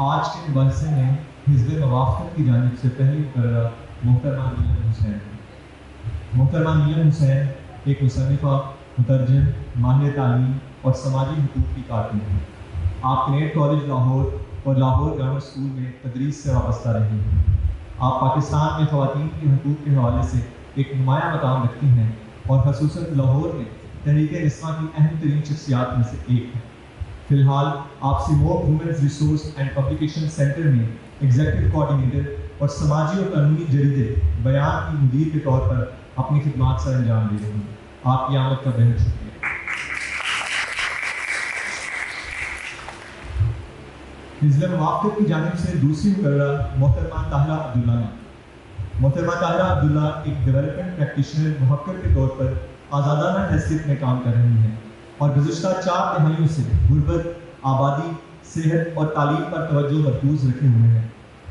آج کے مباحثے میں حزب موافقت کی جانب سے پہلی مقررہ محترمہ نیلم حسین ہے۔ محترمہ نیلم حسین ایک مصنفہ، مترجم، ماہر تعلیم اور سماجی حقوق کی کارکن ہیں۔ آپ کنیٹ کالج لاہور اور لاہور گرامر اسکول میں تدریس سے وابستہ رہی ہیں۔ آپ پاکستان میں خواتین کے حقوق کے حوالے سے ایک نمایاں مقام رکھتی ہیں اور خصوصاً لاہور میں تحریک نسواں کی اہم ترین شخصیات میں سے ایک ہیں۔ فی الحال آپ Simorgh women's resource and publication centre میں ایگزیکٹو کوآرڈینیٹر اور سماجی اور قانونی جریدے بیان کی مدیر کے طور پر اپنی خدمات سر انجام دے رہی ہیں۔ آپ کی آمد کا بہت شکریہ۔ حزب موافقت کی جانب سے دوسری مقررہ محترمہ طاہرہ عبداللہ نے۔ محترمہ طاہرہ عبداللہ ایک ڈیولپمنٹ پریکٹیشنر محقق کے طور پر آزادانہ حیثیت میں کام کر رہی ہیں اور گزشتہ 4 دہائیوں سے غربت، آبادی، صحت اور تعلیم پر توجہ مرکوز رکھے ہوئے ہیں۔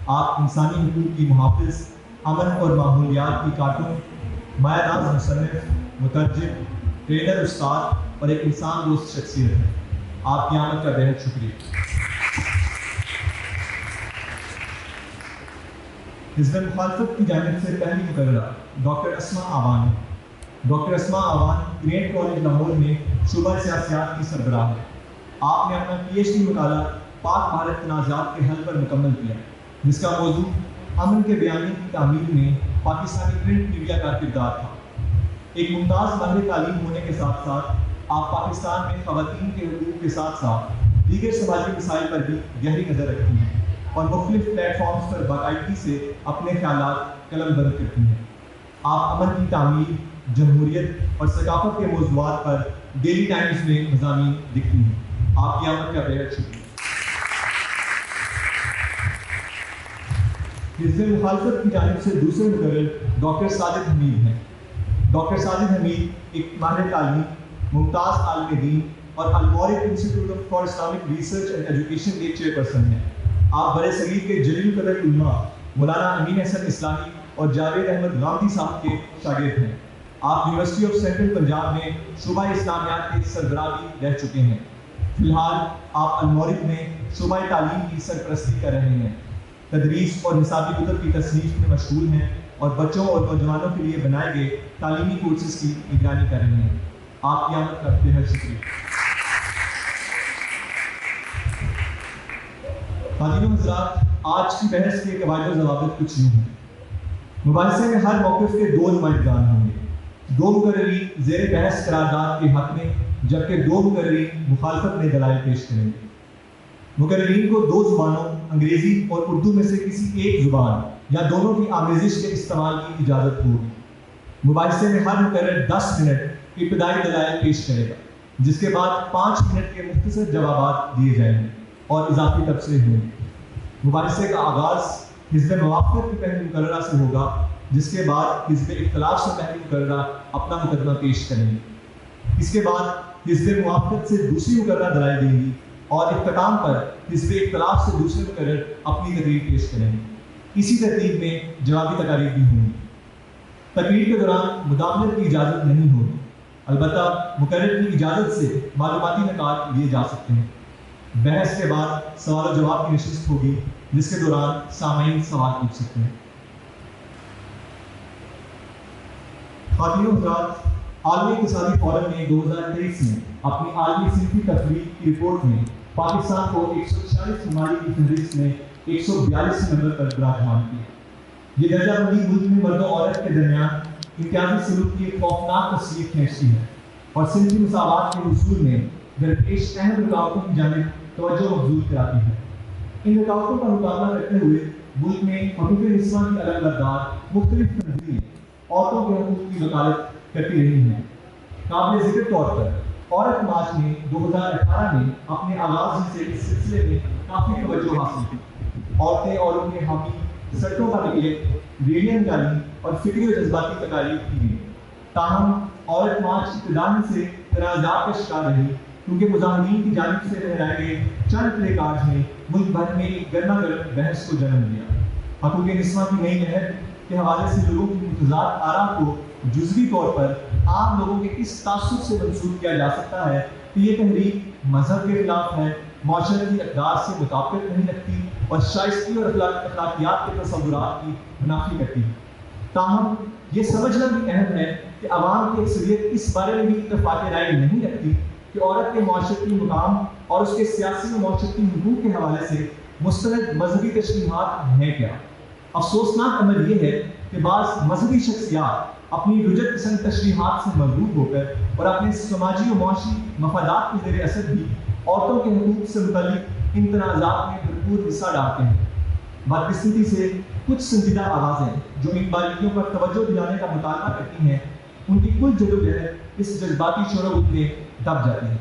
آپ انسانی حقوق کی محافظ، امن اور ماحولیات کی کارکن، مایہ ناز مصنف، مترجم، ٹرینر، استاد اور ایک انسان دوست شخصیت ہیں۔ آپ کی آمد کا بہت شکریہ۔ حزب مخالفت کی جانب سے پہلی مقررہ ڈاکٹر اسماء آوان ہے۔ ڈاکٹر اسماء آوان کنیٹ کالج لاہور میں شعبہ سیاسیات کی سربراہ ہے۔ آپ نے اپنا پی ایچ ڈی مطالعہ پاک بھارت تنازعات کے حل پر مکمل کیا، جس کا موضوع امن کے بیانیے کی تعمیل میں پاکستانی پرنٹ میڈیا کا کردار تھا۔ ایک ممتاز ماہر تعلیم ہونے کے ساتھ ساتھ آپ پاکستان میں خواتین کے حقوق کے ساتھ ساتھ دیگر سماجی مسائل پر بھی گہری نظر رکھتی ہیں اور مختلف پلیٹ فارمز پر باقاعدگی سے اپنے خیالات قلم بند کرتی ہیں۔ آپ امن کی تعمیر، جمہوریت اور ثقافت کے موضوعات پر ڈیلی ٹائمز میں مضامین لکھتی ہیں۔ آپ کی آمد کا بہت شکریہ۔ حزب مخالفت کی جانب سے دوسرے مقرر ڈاکٹر ساجد حمید ہیں۔ ڈاکٹر ساجد حمید ایک ماہر تعلیم، ممتاز عالم دین اور Almawrid institute for Islamic research and education کے چیئرپرسن ہیں۔ آپ برِ صغیر کے جلیل القدر علماء مولانا امین حسن اصلاحی اور جاوید احمد غامدی صاحب کے شاگرد ہیں۔ آپ یونیورسٹی آف سینٹرل پنجاب میں شعبہ اسلامیات کے سربراہ بھی رہ چکے ہیں۔ فی الحال آپ المورک میں شعبہ تعلیم کی سرپرستی کر رہے ہیں، تدریس اور نصابی کتب کی تصنیف میں مشغول ہیں اور بچوں اور نوجوانوں کے لیے بنائے گئے تعلیمی کورسز کی نگرانی کر رہے ہیں۔ آپ کی آمد کا بہت شکریہ۔ خواتین و حضرات، آج کی بحث کے قواعد و ضوابط کچھ یوں ہیں۔ مباحثے میں ہر موقف کے 2 نمائندگان ہوں گے۔ 2 مقررین زیر بحث قرارداد کے حق میں، جبکہ 2 مقررین مخالفت میں دلائل پیش کریں گے۔ مقررین کو 2 زبانوں انگریزی اور اردو میں سے کسی ایک زبان یا دونوں کی آمیزش کے استعمال کی اجازت ہوگی۔ مباحثے میں ہر مقرر 10 منٹ ابتدائی دلائل پیش کرے گا، جس کے بعد 5 منٹ کے مختصر جوابات دیے جائیں گے اور اضافی تبصرے ہوں گے۔ مباحثے کا آغاز حزب موافقت کی پہلی مقررہ سے ہوگا، جس کے بعد حزب اختلاف سے پہلی مقررہ اپنا مقدمہ پیش کریں گے۔ اس کے بعد حزب موافقت سے دوسری مقررہ دلائل دیں گی اور اختتام پر حزب اختلاف سے دوسرے مقرر اپنی تقریر پیش کریں گے۔ اسی ترتیب میں جوابی تقاریر بھی ہوں گی۔ تقریر کے دوران مداخلت کی اجازت نہیں ہوگی، البتہ مقرر کی اجازت سے معلوماتی نکات لیے جا سکتے ہیں۔ بحث کے بعد سوال و جواب کی نشست ہوگی، جس کے دوران سامعین سوال پوچھ سکتے ہیں۔ خواتین و حضرات، عالمی اقتصادی فورم نے 2023 میں اپنی عالمی صنفی تفریق کی رپورٹ میں پاکستان کو 146 ممالک کی فہرست میں 142 نمبر پر براجمان کیا۔ یہ درجہ بندی ملک میں مرد و عورت کے درمیان امتیازی سلوک کی ایک خوفناک تصویر کھینچتی ہے اور صنفی مساوات کے حصول میں درپیش اہم رکاوٹوں کی جانب توجہ مبذول کراتی ہے۔ ان رکاوٹوں کا مقابلہ کرتے ہوئے ملک میں حقوق نسواں کی علم بردار مختلف تنظیمیں عورتوں کے حقوق کی وکالت کرتی رہی ہیں۔ قابل ذکر طور پر عورت مارچ نے 2018 میں اپنے آغاز سے اس سلسلے میں کافی توجہ حاصل کی۔ عورتیں اور ان کے حامی سڑکوں پر نکلے، ریلیاں نکالی اور فکری و جذباتی تقاریر کی گئی۔ تاہم عورت مارچ ابتداء سے تنازعات کا شکار رہی، کیونکہ مظاہرین کی جانب سے لہرائے گئے چند پلے کارڈز نے ملک بھر میں ایک گرما گرم بحث کو جنم دیا۔ حقوق نسواں کی نئی لہر کے حوالے سے لوگوں کی متضاد آراء کو جزوی طور پر عام لوگوں کے اس تعصب سے منسوب کیا جا سکتا ہے کہ یہ تحریک مذہب کے خلاف ہے، معاشرتی اقدار سے مطابقت نہیں رکھتی اور شائستگی اور اخلاقیات کے تصورات کی منافی کرتی ہے۔ تاہم یہ سمجھنا بھی اہم ہے کہ عوام کی اکثریت اس بارے میں بھی اتفاق رائے نہیں رکھتی کہ عورت کے معاشرتی مقام اور اس کے سیاسی و معاشرتی حقوق کے حوالے سے مستند مذہبی تشریحات ہیں کیا۔ افسوسناک امر یہ ہے کہ بعض مذہبی شخصیات اپنی رجت پسند تشریحات سے مرغوب ہو کر اور اپنے سماجی و معاشی مفادات کے زیر اثر بھی عورتوں کے حقوق سے متعلق ان تنازعات میں بھرپور حصہ ڈالتے ہیں۔ بدقسمتی سے کچھ سنجیدہ آوازیں جو ان باریکیوں پر توجہ دلانے کا مطالبہ کرتی ہیں، ان کی کل جدوجہد اس جذباتی شعور میں دب جاتی ہے۔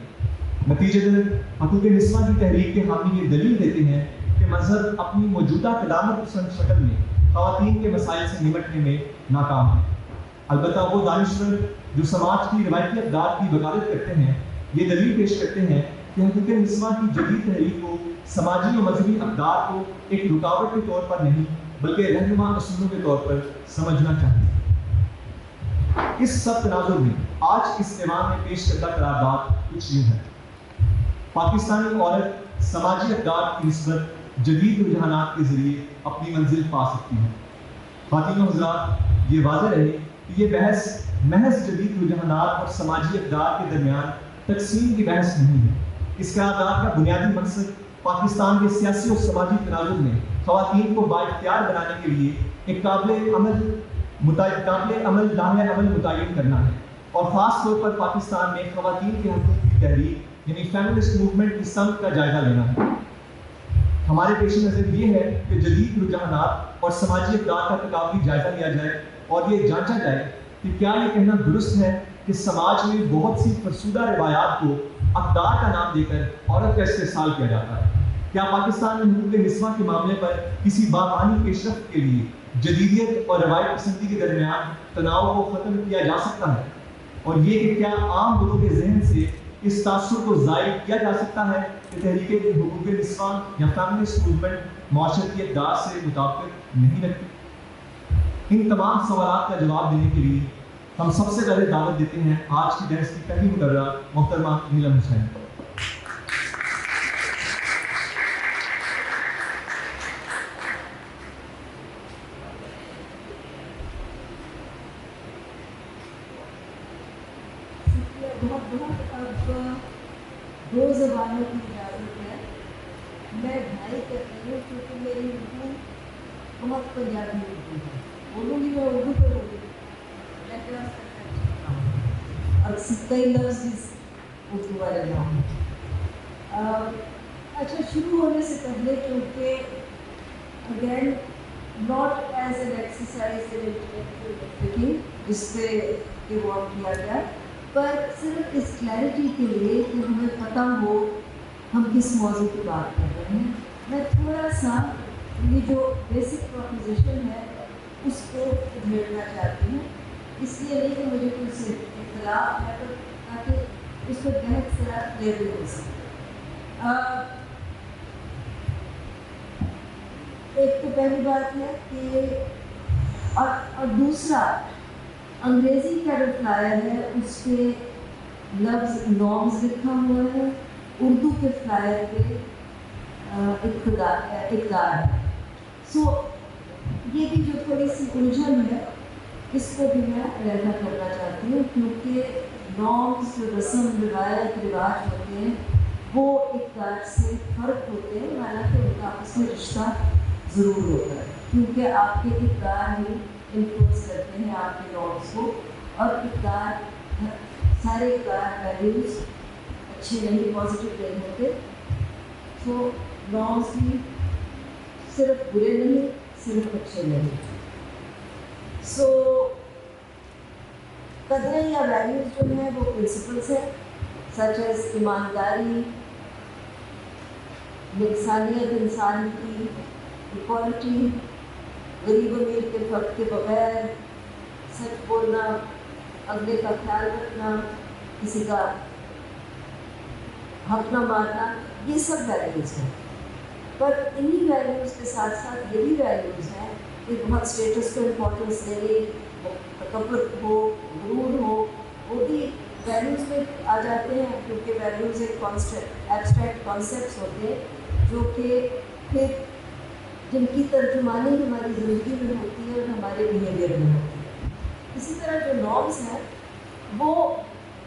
نتیجتاً حقوق نسواں کی تحریک کے حامی یہ دلیل دیتے ہیں کہ مذہب اپنی موجودہ قدامت پسند شکل میں خواتین کے مسائل سے نمٹنے میں ناکام ہے۔ البتہ وہ دانشور جو سماج کی روایتی اقدار کی وکالت کرتے ہیں یہ دلیل پیش کرتے ہیں کہ حقوق نسواں کی جدید تحریک کو سماجی و مذہبی اقدار کو ایک رکاوٹ کے طور پر نہیں بلکہ رہنما اصولوں کے طور پر سمجھنا چاہیے۔ اس سب تناظر میں آج اس ایوان میں پیش کردہ قرارداد کچھ یوں ہے: پاکستانی عورت سماجی اقدار کی نسبت جدید رجحانات کے ذریعے اپنی منزل پا سکتی ہے۔ خواتین و حضرات، یہ واضح رہے کہ یہ بحث محض جدید رجحانات اور سماجی اقدار کے درمیان تقسیم کی بحث نہیں ہے۔ اس قرارداد کا بنیادی مقصد پاکستان کے سیاسی اور سماجی تناظر میں خواتین کو بااختیار بنانے کے لیے ایک قابل عمل لائحہ عمل متعین کرنا ہے، اور خاص طور پر پاکستان میں خواتین کے حقوق کی تحریک یعنی فیمنسٹ موومنٹ کی سمت کا جائزہ لینا ہے۔ ہمارے پیش نظر یہ ہے کہ جدید رجحانات اور سماجی اقدار کا تقابلی جائزہ لیا جائے اور یہ جانچا جائے کہ کیا یہ کہنا درست ہے کہ سماج میں بہت سی فرسودہ روایات کو اقدار کا نام دے کر عورت کا استحصال کیا جاتا ہے۔ کیا پاکستان میں حقوق نسواں کے معاملے پر کسی بامعنی پیش رفت کے لیے جدیدیت اور روایت پسندی کے درمیان تناؤ کو ختم کیا جا سکتا ہے؟ اور یہ کہ کیا عام لوگوں کے ذہن سے اس تاثر کو ظاہر کیا جا سکتا ہے کہ تحریک حقوق نسواں یا فیمنسٹ موومنٹ معاشرتی اقدار سے مطابقت نہیں رکھتی؟ ان تمام سوالات کا جواب دینے کے لیے ہم سب سے پہلے دعوت دیتے ہیں آج کی بحث کی پہلی مقررہ محترمہ نیلم حسین کو۔ دو زبانوں کی اجازت ہے، میں ڈھائی کرتی ہوں کیونکہ میری اردو بہت پنجابی اردو ہے، بولوں گی میں اردو پہ بولوں گی، اور کئی لفظ اردو والے نام۔ اچھا، شروع ہونے سے پہلے کیونکہ again not as an exercise in جس پہ ایوارڈ کیا گیا، پر صرف اس کلیئرٹی کے لیے کہ ہمیں پتہ ہو ہم کس موضوع کی بات کر رہے ہیں، میں تھوڑا سا یہ جو بیسک پروپوزیشن ہے اس کو ادھیڑنا چاہتی ہوں، اس لیے نہیں کہ مجھے کوئی سے اختلاف ہے تو تاکہ اس کو بہت سارا کلیئر ہو سکے۔ ایک تو پہلی بات ہے کہ اور دوسرا انگریزی کا جو فلائر ہے اس پہ لفظ نارمز لکھا ہوا ہے، اردو کے فلائر پہ اقدار ہے۔ سو یہ بھی جو تھوڑی سی الجھن ہے اس کو بھی میں رہنا کرنا چاہتی ہوں، کیونکہ نارمز جو رسم روایت رواج ہوتے ہیں وہ اقدار سے فرق ہوتے ہیں، حالانکہ ان کا آپس میں رشتہ ضرور ہوتا ہے، کیونکہ آپ کے اقدار ہی انفلوئنس کرتے ہیں آپ کے نارمز کو، اور اقدار سارے اقدار ویلیوز اچھے نہیں، پازیٹیو نہیں ہوتے۔ سو نارمز بھی صرف برے نہیں، صرف اچھے نہیں۔ سو قدریں یا ویلیوز جو ہیں وہ پرنسپلس ہیں، سچ ایز ایمانداری، یکسانیت انسان کی، ایکوالٹی، غریب امیر کے فرق کے بغیر، سچ بولنا، اگلے کا خیال رکھنا، کسی کا حق نہ مارنا، یہ سب ویلیوز ہیں۔ پر انہی ویلیوز کے ساتھ ساتھ یہ بھی ویلیوز ہیں کہ بہت اسٹیٹس کو امپورٹنس دینی، تکبر ہو، غرور ہو، وہ بھی ویلیوز میں آ جاتے ہیں، کیونکہ ویلیوز ایک ایبسٹریکٹ کانسیپٹس ہوتے ہیں جو کہ پھر जिनकी तर्जुमानी हमारी ज़िंदगी में होती है और हमारे बिहेवियर में होती है। इसी तरह जो नॉर्म्स हैं वो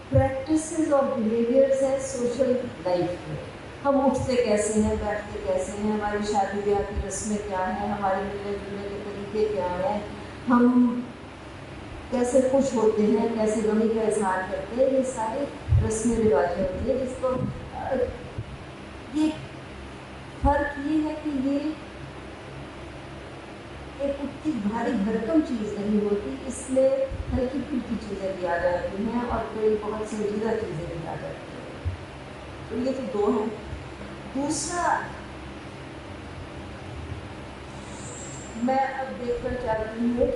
प्रैक्टिसेस और बिहेवियर्स हैं सोशल लाइफ में। हम उठते कैसे हैं, बैठते कैसे हैं, हमारी शादी ब्याह की रस्में क्या हैं, हमारे मिलने जुलने के तरीके क्या हैं, हम कैसे खुश होते हैं, कैसे गमी का इजहार करते हैं, ये सारी रस्में रिवाजें होती हैं। जिसको ये फर्क ये है कि ये एक उतनी भारी भरकम चीज़ नहीं होती, इसमें हल्की फुल्की चीज़ें भी आ जाती हैं और कई बहुत संजीदा चीज़ें भी आ जाती हैं। तो ये तो दो हैं। दूसरा मैं अब देखना चाहती हूँ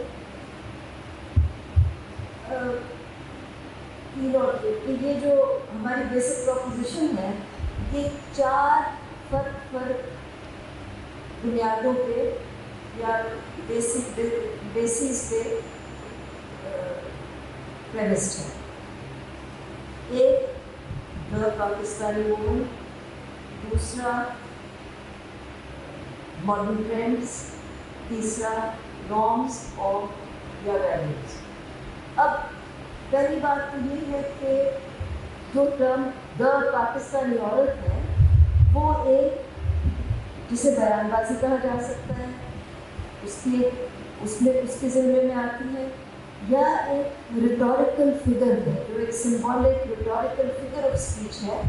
कि ये जो हमारी बेसिक प्रोपोजिशन है ये 4 फर्क बुनियादों पे या बेसिस पे प्रेमिस्ड है। एक द पाकिस्तानी वुमन, दूसरा मॉडर्न ट्रेंड्स, तीसरा नॉर्म्स और या वैल्यूज। अब पहली बात तो ये है कि जो टर्म द पाकिस्तानी औरत है वो एक जिसे बयानबाजी कहा जा सकता है, उसके ज़िम्मे में आती है, या एक रिटोरिकल फिगर है जो एक symbolic rhetorical figure of speech है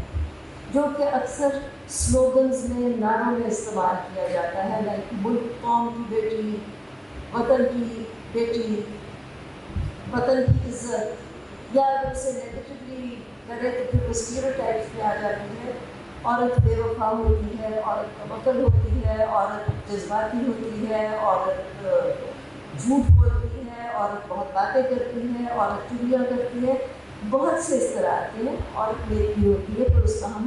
जो कि अक्सर स्लोगन्स में, नारों में इस्तेमाल किया जाता है, लाइक मुल्क कौम की बेटी, वतन की बेटी, वतन की इज्जत, या अगर उसे नेगेटिवली करें तो फिर वो स्टीरियोटाइप्स में आ जाती है। औरत बेवफा होती है, औरत कमकल होती है, औरत जज्बाती होती है, औरत झूठ बोलती है, औरत बहुत बातें करती है, औरत चुगलियाँ करती है, बहुत से इस तरह आते हैं। औरत लेट भी होती है पर उसका हम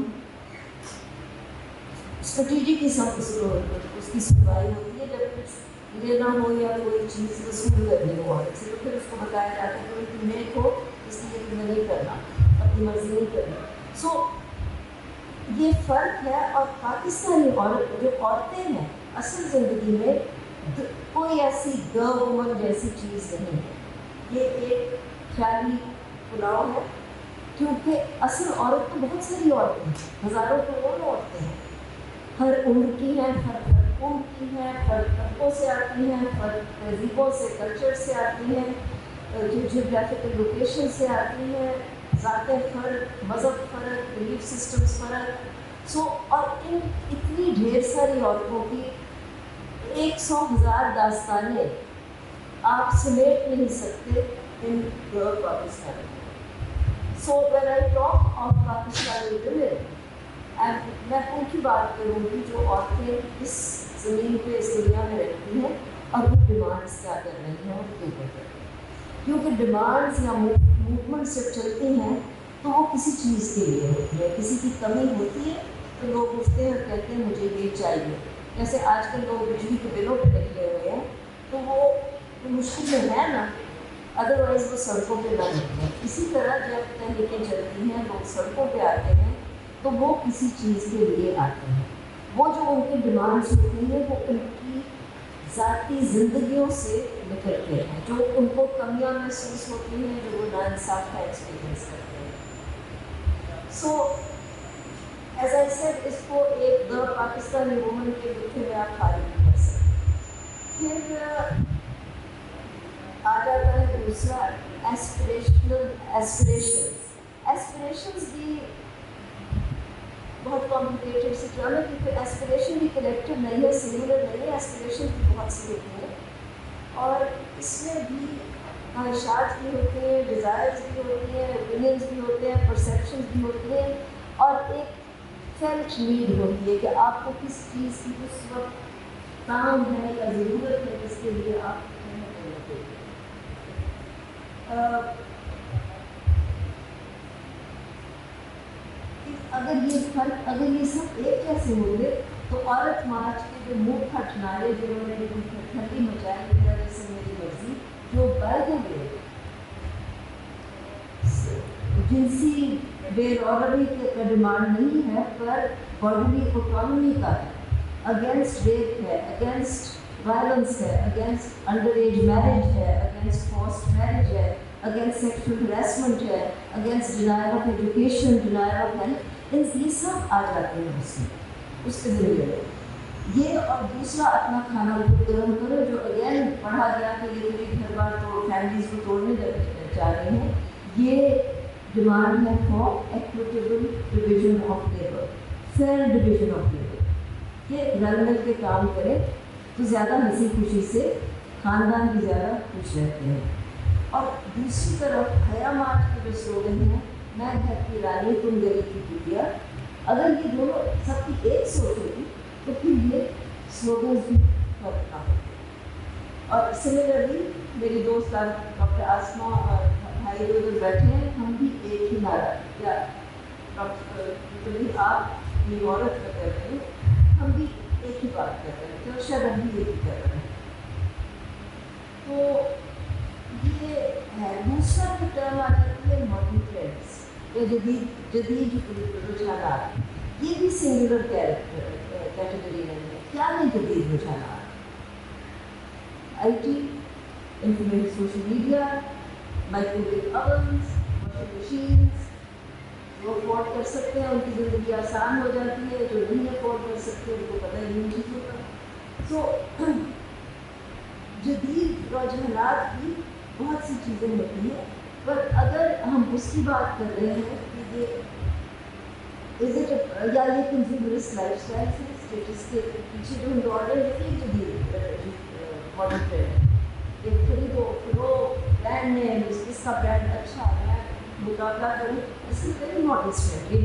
स्ट्रेटेजिक उसकी सुनवाई होती है जब कुछ लेना हो या कोई चीज़ वसूल करनी हो औरत से, तो फिर उसको बताया जाता है कि तुम नेक हो इसलिए तुम्हें नहीं करना, अपनी मर्जी नहीं करनी। सो ये फ़र्क है। और पाकिस्तानी औरत जो औरतें हैं असल ज़िंदगी में कोई ऐसी द वुमन जैसी चीज़ नहीं है, ये एक ख्याली पुलाव है, क्योंकि असल औरत तो बहुत सारी औरतें हैं, हज़ारों करोड़ों औरतें हैं, हर उम्र की हैं, हर उम्र की हैं, हर तबकों से आती हैं, हर तहजीबों से, कल्चर से आती हैं, जियोग्राफिकल लोकेशन से आती हैं, ज़ातें फ़र्क, मज़हब फ़र्क, बिलीफ सिस्टम्स फ़र्क। सो और इन इतनी ढेर सारी औरतों की 100,000 दास्तानें आप समेट नहीं सकते in Pakistan. So when I talk of Pakistani women, मैं उनकी बात करूँगी जो औरतें इस ज़मीन पे, इस दुनिया में रहती हैं और वो डिमांड्स क्या कर रही हैं और क्यों कर रही हैं। क्योंकि डिमांड्स या मूवमेंट्स जब चलती हैं तो वो किसी चीज़ के लिए होती है, किसी की कमी होती है तो लोग उठते हैं और कहते हैं मुझे ये चाहिए। जैसे आजकल लोग बिजली के बिलों पे निकले हुए हैं तो वो मुश्किल में है ना, अदरवाइज़ वो सड़कों पे ना निकले। इसी तरह जब तहरीकें चलती हैं, लोग सड़कों पे आते हैं तो वो किसी चीज़ के लिए आते हैं। वो जो उनकी डिमांड्स होती हैं वो उनकी ज़ाती ज़िंदगियों से निकलते हैं, जो उनको कमियां महसूस होती हैं, जो वो नाइंसाफ़ का एक्सपीरियंस करते हैं। सो एज आई सेड, इसको एक द पाकिस्तानी वुमन के लिखे में आप खारिज नहीं कर सकते। फिर आ जाता है दूसरा एस्पिरेशंस भी बहुत कॉम्प्लिकेटेड सी टर्म है, क्योंकि एस्पिरेशन भी कलेक्टिव नहीं है, सिंगुलर नहीं है, एस्पिरेशन भी बहुत सी होती है और इसमें भी ख्वाहिशात भी होती हैं, डिज़ायर्स भी होती हैं, ओपिनियंस भी होते हैं, परसेप्शंस भी होती हैं और एक फेल्ट नीड होती है कि आपको किस चीज़ की उस वक्त काम है या ज़रूरत है जिसके लिए आप अगर ये सब एक जैसे होंगे तो औरत मार्च के जो मुँह फट नारे जिन्होंने ठंडी मचाई मेरा जैसे मेरी मर्जी, जो बाय द वे जिनसी बेरौरवी का डिमांड नहीं है पर बॉडीली ऑटोनॉमी का है, अगेंस्ट रेप है, अगेंस्ट वायलेंस है, अगेंस्ट अंडर एज मैरिज है, अगेंस्ट फोर्स्ड मैरिज है, अगेंस्ट सेक्सुअल हरासमेंट है, against denial of education, denial of health, ये सब आ जाते हैं उसके ज़रिए। ये और दूसरा अपना खाना ऊपर गर्म करो, जो अगेन पढ़ा गया कि ये गरीब घर बार तो फैमिलीज को तोड़ने जा रहे हैं। ये डिमांड है for equitable division of labour, fair division of labour, कि रल मिल के काम करें तो ज़्यादा हंसी खुशी से ख़ानदान भी ज़्यादा खुश रहते हैं। और दूसरी तरफ हया मार्च के जो स्लोगन है, मैं घर की रानी तुम गरीब की बिटिया, अगर ये दोनों सबकी एक सोच होगी तो फिर ये स्लोगन्स भी फर्क ना हो। और सिमिलरली मेरी दोस्त डॉक्टर आसमा और भाई जो उधर बैठे हैं, हम भी एक ही नारा, या डॉक्टर आप ये औरत का कर रहे हैं, हम भी एक ही बात कर रहे हैं, तो शायद हम भी एक ही कर रहे हैं। तो ये है। दूसरा जो टर्म आ जाती है मॉडर्न ट्रेंड्स या जदीद रुझानात, ये भी सिंगुलर कैटेगरी नहीं है। क्या है जदीद रुझानात? IT, information, social media, microwave ओवन्स, washing machines, जो अफोर्ड कर सकते हैं उनकी ज़िंदगी आसान हो जाती है, जो नहीं अफोर्ड कर सकते उनको पता ही नहीं चीज़ों का। सो जदीद रुझानात की बहुत सी चीज़ें होती हैं, पर अगर हम उसकी बात कर रहे हैं कि ये या ये कंज्यूमरिस्ट लाइफस्टाइल से स्टेटस के पीछे जो हम दौड़ रहे हैं, ये जदीद मॉडर्न ट्रेंड है। एक खरीदो फिरो ब्रांड नेम, इसका ब्रांड अच्छा है, मुकाबला करूँ, इसकी वेरी मॉडर्न ट्रेंड, ये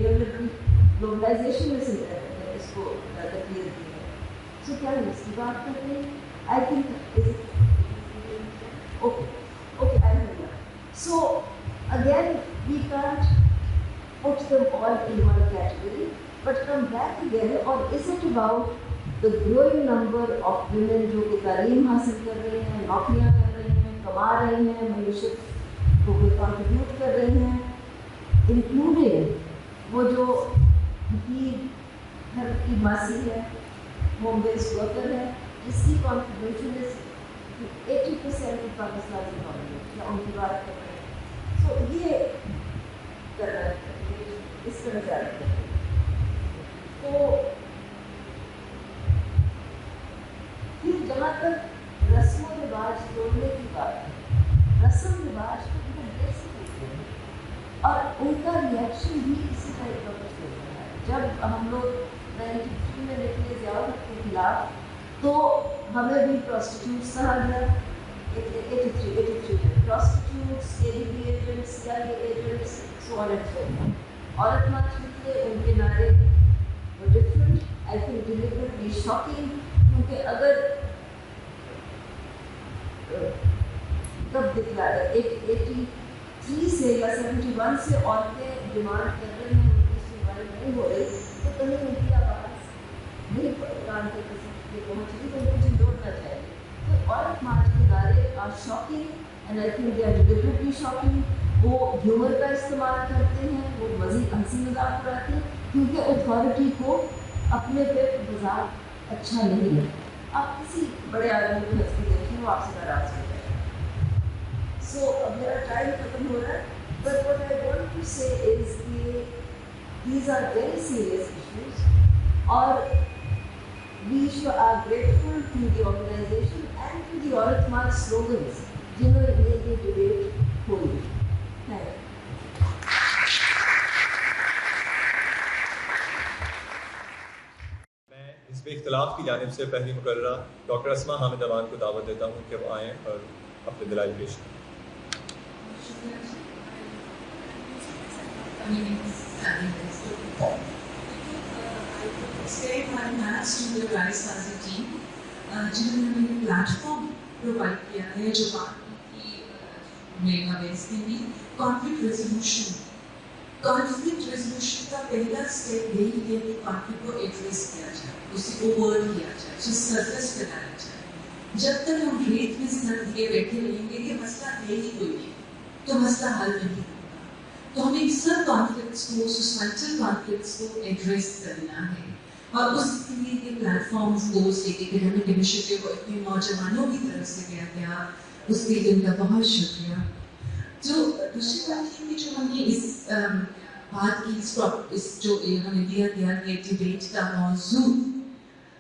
ग्लोबलाइजेशन में से इसको तकलीफ दी है। सो क्या हम इसकी बात कर रहे हैं? I think okay, I know that. So again, we can't put them all in one category, but come back again. और is it about the growing number of women जो कि तालीम हासिल कर रही हैं, नौकरियाँ कर रही हैं, कमा रही हैं, मनुष्य को कंट्रीब्यूट कर रही हैं, इंक्लूडिंग वो जो घर की मासी है, होम बेस्ड वर्कर है, जिसकी कॉन्ट्रीब्यूशन इज 80% की पाकिस्तान इकॉनमी, या उनकी बात कर रहे हैं। सो ये कर रहे हैं, इस तरह जा रहे हैं। तो फिर जहाँ तक रस्म व रिवाज तोड़ने की बात है, रस्म रिवाज को हम कैसे देखते हैं और उनका रिएक्शन भी इसी टाइप का कुछ हो रहा है। जब हम लोग 93 में निकले ज़ियाउल के खिलाफ, तो हमें भी प्रोस्टिट्यूट्स कहा गया, 83 में prostitutes, ADB agents, CIA agents, so on and so forth. औरत मार्च निकले, उनके नारे वो different, I think deliberately shocking, क्योंकि अगर तब दिखला 83 से या 71 से औरतें डिमांड कर रही हैं, उनकी सुनवाई नहीं हो रही, तो कहीं उनकी आवाज़ नहीं कान के पहुँच रही, तो मुझे जोड़ना चाहिए। तो औरत मार्च के नारे are shocking and I think they are deliberately shocking. वो ह्यूमर का इस्तेमाल करते हैं, वो मज़ीद हंसी मजाक उड़ाते हैं, क्योंकि अथॉरिटी को अपने पे मजाक अच्छा नहीं लगता। आप किसी बड़े आदमी को हंस के देखिए, वो आपसे नाराज़ हो जाएगा। सो अब मेरा टाइम खत्म हो रहा है, but what I want to say is कि these are very serious issues, और we are grateful to the organization and to the Aurat March slogans जिन्होंने ये डिबेट खोली है। मैं हिज़्ब इख्तिलाफ की जानिब से पहली मुकर्ररा डॉक्टर अस्मा हामिद अमान को दावत देता हूँ कि वो आएँ और अपने दलाइल पेश करें। Extend my thanks to the Rise Sazi team, जिन्होंने हमें प्लेटफॉर्म प्रोवाइड किया है, जो बात की में हमें इसकी कॉन्फ्लिक्ट रेजोल्यूशन का पहला स्टेप यही है कि कॉन्फ्लिक्ट को एड्रेस किया जाए, उसी को वर्ड किया जाए, उसे सरफेस पे लाया जाए। जब तक हम रेत में सर दिए बैठे रहेंगे कि मसला है ही कोई नहीं, तो मसला हल नहीं होगा। तो हमें सब कॉन्फ्लिक्ट्स को, सोसाइटल कॉन्फ्लिक्ट्स को एड्रेस करना है। اور اس کے لیے یہ پلیٹ فارمز پوسٹ ایک اکیڈمک انیشیٹو اپنے نوجوانوں کی طرف سے کیا گیا، اس کے لیے ان کا بہت شکریہ. جو دوسری بات یہ کہ جو ہم نے اس بات کی اس جو ہمیں دیا گیا کہ ڈیبیٹ کا موضوع،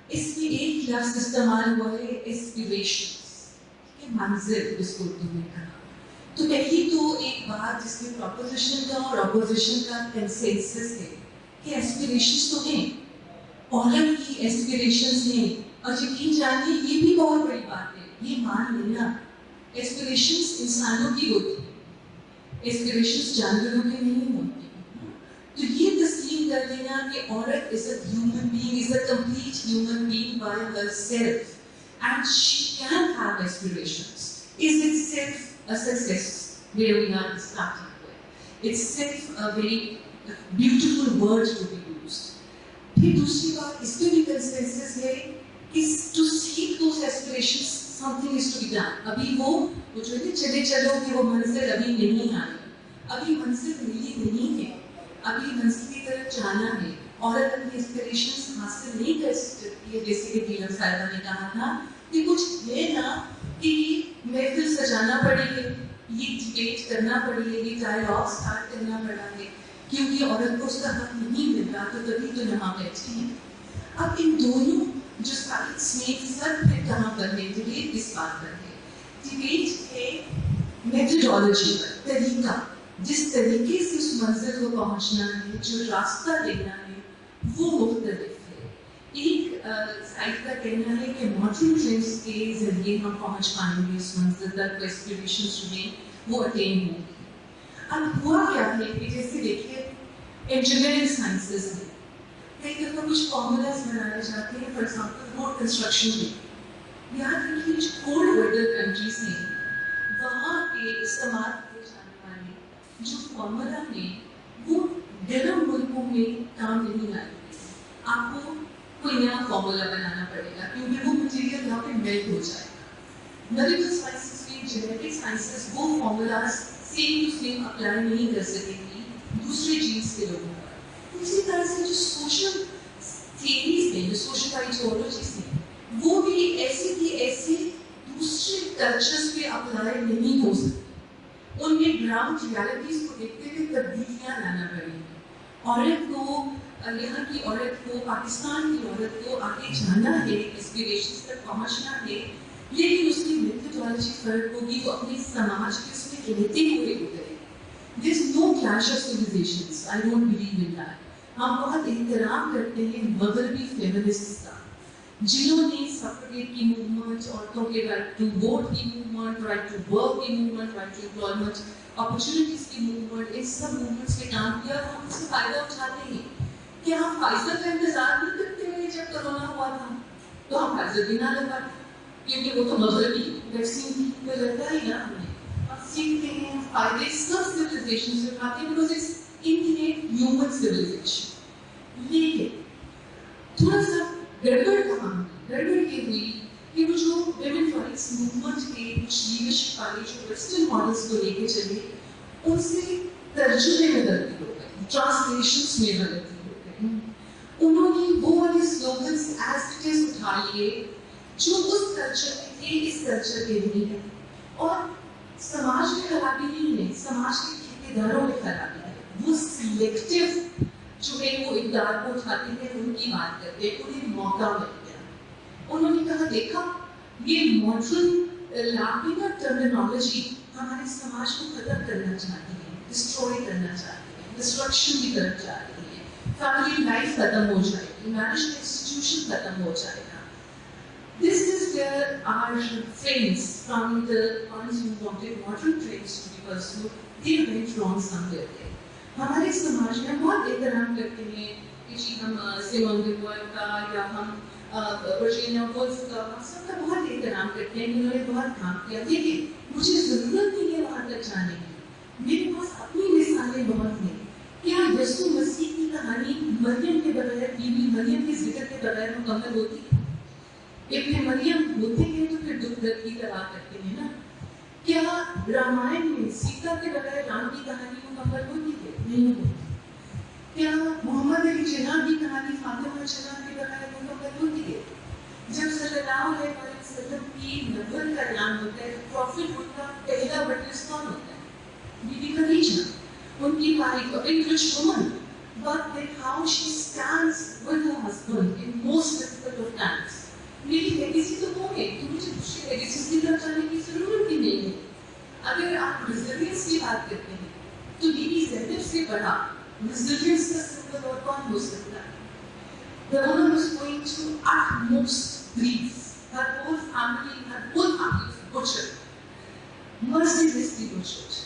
اس میں ایک لفظ استعمال ہوا ہے ایسپیریشنز، کہ منزل اس کو اردو میں کہا. تو پہلی تو ایک بات جس میں پروپوزیشن کا اور اپوزیشن کا کنسنسس ہے کہ ایسپیریشنز تو ہیں، عورت کی ایسپیریشنز ہیں، اور یقین جانیے یہ بھی بہت بڑی بات ہے، یہ مان لینا ایسپیریشنز انسانوں کی ہوتی ہیں، ایسپیریشنز جانوروں کی نہیں ہوتی. تو یہ تسلیم کر لینا کہ عورت is a human being, is a complete human being by herself and she can have aspirations is itself a success where we are starting with. It's itself a very beautiful word to be used. پھر دوسری بات اس پہ بھی consensus ہے کہ to seek those aspirations something is to be done. ابھی وہ جو ہے چلے چلو کہ وہ منزل ابھی نہیں آئی، ابھی منزل ملی نہیں ہے، ابھی منزل کی طرف جانا ہے. عورت اپنی اسپریشنز حاصل نہیں کر سکتی ہے، جیسے کہ دیلم صاحبہ نے کہا تھا کہ کچھ ہے نا کہ یہ محفل سجانا پڑے گی، یہ ڈیبیٹ کرنا پڑے گی، یہ ڈائیلاگ اسٹارٹ کرنا پڑا ہے، کیونکہ عورت کو اس کا حق نہیں مل رہا، تو تبھی تو یہاں بیٹھے ہیں. اب ان دونوں جو سائڈس میں سر پہ کہاں پر ہے، ڈیبیٹ کس بات پر ہے؟ ڈیبیٹ ہے میتھڈالوجی پر، طریقہ، جس طریقے سے اس منزل کو پہنچنا ہے، جو راستہ لینا ہے وہ مختلف ہے. ایک سائڈ کا کہنا ہے کہ ماڈرن ٹرینڈس کے ذریعے ہم پہنچ پائیں گے اس منزل تک، ایسپیریشنز جو ہیں وہ اٹین ہوں گی. اب ہوا کیا ہے کہ جیسے دیکھیے انجینئرنگ سائنسز میں کئی دفعہ کچھ فارمولاز بنائے جاتے ہیں، فار ایگزامپل روڈ کنسٹرکشن میں. یہاں تک کہ کچھ کولڈ ویدر کنٹریز ہیں، وہاں کے استعمال کیے جانے والے جو فارمولا ہیں وہ گرم ملکوں میں کام نہیں آئے گے. آپ کو کوئی نیا فارمولا بنانا پڑے گا کیونکہ وہ مٹیریل یہاں پہ میلٹ ہو جائے گا. میڈیکل سائنسز میں، جینیٹک سائنسز وہ formulas same to same apply نہیں کر سکیں گی دوسرے جینس کے لوگوں پر. اسی طرح سے جو سوشل تھیوریز ہیں، جو سوشل آئیڈیالوجیز ہیں، وہ بھی ایسے کی ایسے دوسرے کلچرز پہ اپلائی نہیں ہو سکتی. ان میں گراؤنڈ ریالٹیز کو دیکھتے ہوئے تبدیلیاں لانا پڑیں گی. عورت کو، یہاں کی عورت کو، پاکستان کی عورت کو آگے جانا ہے، اسپریشنز تک پہنچنا ہے، لیکن اس کی میتھڈالوجی فرق ہوگی، وہ اپنے سماج کے اس میں رہتے ہوئے اترے. There is no clash of civilizations. I don't believe in that. ہم بہت احترام کرتے ہیں مغربی فیمنسٹس کا، جنہوں نے سفریٹ کی موومنٹ، عورتوں کے رائٹ ٹو ووٹ کی موومنٹ، رائٹ ٹو ورک کی movement, right to employment opportunities کی موومنٹ، ان سب موومنٹس پہ کام کیا، ہم اس سے فائدہ اٹھاتے ہیں. کیا ہم فائزر کا انتظار نہیں کرتے ہوئے جب کرونا ہوا تھا تو ہم فائزر بھی نہ لگاتے کیونکہ وہ تو مغربی ویکسین تھی، تو لگتا ہی نا ہمیں. اب سیکھتے ہیں فائدے سب سویلائزیشن سے اٹھاتے ہیں because it's intimate human civilisation. لیکن تھوڑا سا گڑبڑ کہاں ہوئی؟ گڑبڑ یہ ہوئی کہ وہ جو ویمن رائٹس موومنٹ کے کچھ لیڈرشپ والے جو ویسٹرن ماڈلس کو لے کے چلے، ان سے ترجمے میں غلطی ہو گئی، ٹرانسلیشنس میں غلطی ہو گئی. انہوں نے وہ والے سلوگنس ایز اٹ از اٹھا لیے جو اس کلچر میں تھے، اس کلچر کے نہیں ہے. اور سماج میں خرابی نہیں ہے، سماج کے ٹھیکیداروں میں خرابی ہے. وہ سلیکٹیو جو ہے وہ اقدار کو اٹھاتے ہیں، ان کی بات کرتے ہیں، انہیں موقع مل گیا. انہوں نے کہا دیکھا یہ ماڈرن لاپنگ ٹرمینالوجی ہمارے سماج کو ختم کرنا چاہتی ہے، ڈسٹروائے کرنا چاہتی ہے، ڈسٹرکشن کی طرف جا رہی ہے. فیملی لائف ختم ہو جائے گی، میرج انسٹیٹیوشن ختم ہو جائے گا. This is where our friends from the ones who wanted modern trends to be pursued, they went wrong somewhere there. ہمارے سماج میں بہت احترام کرتے ہیں کہ جی ہم سیمون ڈی بوائل کا یا ہم ورجینیا وولف کا، ہم سب کا بہت احترام کرتے ہیں، انہوں نے بہت کام کیا، لیکن مجھے ضرورت نہیں ہے وہاں تک جانے کی. میرے پاس اپنی مثالیں بہت ہیں. کیا یسوع مسیح کی کہانی مریم کے بغیر، بی بی مریم کے ذکر کے بغیر مکمل ہوتی ہے؟ ابن مریم ہوتے ہیں تو پھر دکھ درد کی طرح کرتے ہیں نا. کیا رامائن میں سیتا کے بغیر رام کی کہانی مکمل ہوتی ہے؟ نہیں ہوتی. क्या मोहम्मद अली जिन्ना की कहानी फातिमा जिन्ना के बगैर मुकम्मल होती है? जब सल्लल्लाहु अलैहि वसल्लम की नबुव्वत का ऐलान होता है तो प्रॉफिट उनका पहला विटनेस कौन होता है? बीबी खदीजा, उनकी wife, a English woman, but then how she stands with her husband in most difficult of times. मेरी लेगेसी तो वो है कि मुझे दूसरी लेगेसी की तरफ जाने की जरूरत ही नहीं है। अगर आप रेजिलियंस की बात करते हैं तो बीबी ज़ैनब से बड़ा रेजिलियंस का सिंबल और कौन हो सकता है? The woman was going through utmost grief. Her whole family was butchered, mercilessly butchered.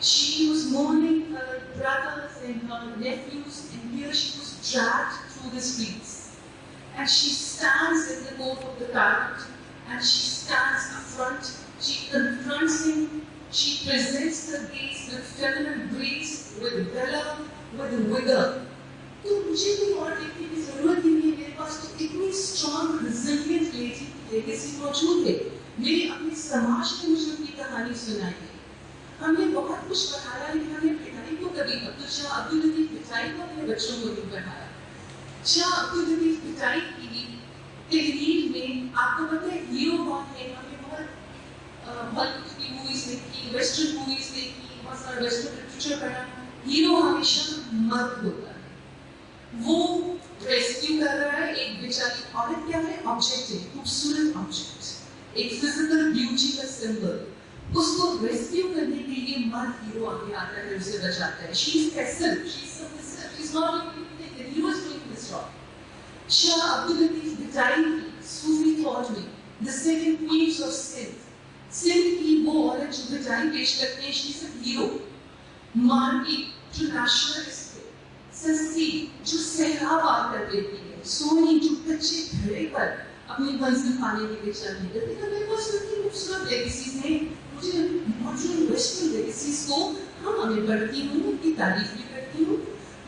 She was mourning her brothers and her nephews, and here she was dragged through the streets. And she stands in the court of the tyrant, and she stands up front. She confronts him. She presents her gaze with feminine grace, with valor, with vigor. तो मुझे कोई और देखने की जरूरत ही नहीं है। मेरे पास तो इतनी स्ट्रॉन्ग रिजिलियंट लेगेसी मौजूद है। मेरे अपने समाज ने मुझे उनकी कहानी सुनाई है। हमने बहुत कुछ पढ़ाया, लेकिन हमने पिटाई को कभी शाह अब्दुल लतीफ पिटाई को अपने बच्चों को नहीं पढ़ाया। शाह अब्दुल लतीफ पिटाई की तहरीर में आपको पता है हीरो कौन है? हमने बहुत हॉलीवुड की मूवीज देखी, वेस्टर्न मूवीज देखी, बहुत सारा वेस्टर्न लिटरेचर पढ़ा। हीरो हमेशा मर्द होता है। वो रेस्क्यू कर रहा है एक बेचारी औरत, क्या है? ऑब्जेक्ट है, खूबसूरत ऑब्जेक्ट, एक फिजिकल ब्यूटी का सिंबल। उसको रेस्क्यू करने के लिए मर्द हीरो आगे आता है, उसे बचाता है। She is passive, she is submissive, she is not doing anything, he was doing this job. Shah Abdul Latif Bhittai की सूफी थॉट में the second piece of Sindh की वो औरत जो पिटाई पेश करते हैं, शी इज अ हीरो। मारपीट जो नेशनलिस्ट, सस्ती जो सहरा पार कर देती है, सोनी जो कच्चे धड़े पर अपनी मंजिल पाने के लिए चल रही है। लेकिन मेरे पास इतनी खूबसूरत लेगेसीज हैं, मुझे मॉडर्न वेस्टर्न लेगेसीज को मैं पढ़ती हूँ, उनकी तारीफ भी करती हूँ,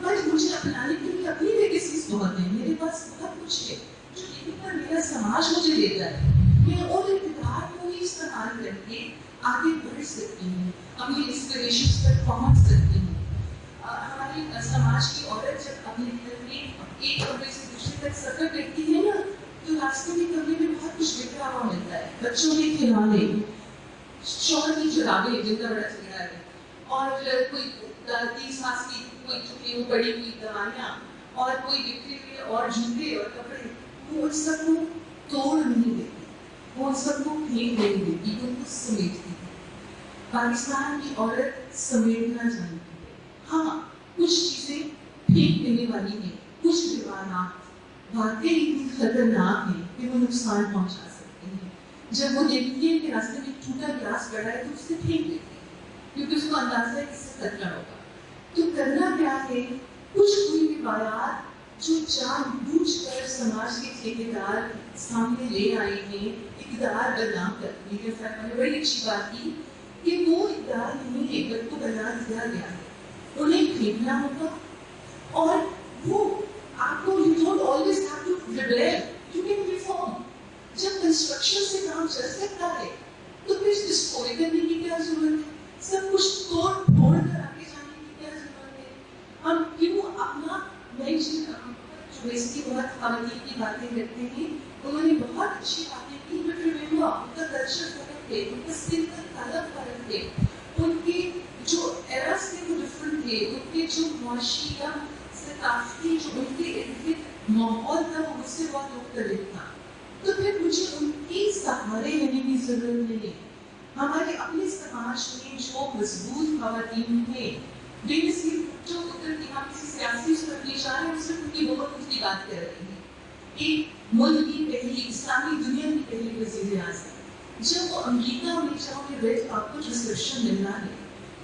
बट मुझे अपनाने के लिए अपनी लेगेसीज बहुत है। मेरे पास बहुत कुछ है जो लेने पर मेरा समाज मुझे देता है। मैं उन इक़्तिदार को ही इस्तेमाल करके आगे बढ़ सकती हूँ, अपनी इंस्पिरेशंस तक पहुँच सकती हूँ। हमारी समाज की औरत जब अपने घर में एक कमरे से दूसरे तक सफर करती है ना, तो रास्ते में कमरे में बहुत कुछ बिखरा हुआ मिलता है। बच्चों के खिलौने, शौहर की जुराबें जिनका बड़ा झगड़ा है, और कोई दादी सास की कोई छुपी हुई पड़ी हुई दवाइयाँ, और कोई बिखरे हुए और जूते और कपड़े, वो उन सबको तोड़ नहीं देती, वो उन सबको फेंक नहीं देती, उनको समेटती है। पाकिस्तान की औरत समेटना जानती है। हाँ, कुछ चीजें फेंक देने वाली हैं, कुछ दीवानात वाकई इतनी खतरनाक है कि वो नुकसान पहुंचा सकती है। जब वो देखती है कि रास्ते में टूटा गिलास पड़ा है तो उसे फेंक देती है, क्योंकि उसको अंदाजा है कि इससे खतरा होगा। तो करना क्या है? कुछ कोई रिवायात जो जानबूझकर समाज के ठेकेदार सामने ले आए हैं, इक़्तिदार बदनाम करने के साथ, मैंने बड़ी अच्छी बात की कि वो इक़्तिदार नहीं है, बल्कि को बना दिया गया है, उन्हें फेंकना होगा। और वो आपको you don't always have to rebel, you can reform। जब कंस्ट्रक्शन से काम चल सकता है तो फिर डिस्ट्रॉय करने की क्या जरूरत है? सब कुछ तोड़ फोड़ कर आगे जाने की क्या जरूरत है? हम क्यों अपना नई जो इसकी बहुत खवातीन की बातें करते हैं, उन्होंने बहुत अच्छी बातें की, बट रिमेंबर उनका कल्चर फर्क है, उनका स्किल का अलग फर्क है, उनके जो एरास थे वो डिफरेंट थे, उनके जो मुआशी या सकाफती जो उनके इर्द माहौल था वो मुझसे बहुत मुख्तलिफ था। तो फिर मुझे उनके सहारे लेने की जरूरत नहीं है। हमारे अपने समाज में जो मजबूत खवातीन थे, बेनसीर भुट्टो को करके हम किसी सियासी उस पर पेश आ रहे हैं, सिर्फ उनकी बहुत की बात कर रहे हैं। एक मुल्क की पहली, इस्लामी दुनिया की पहली वज़ीर आज़म, जब वो अमेरिका में चाहे रेड कार्पेट रिसेप्शन मिलना है,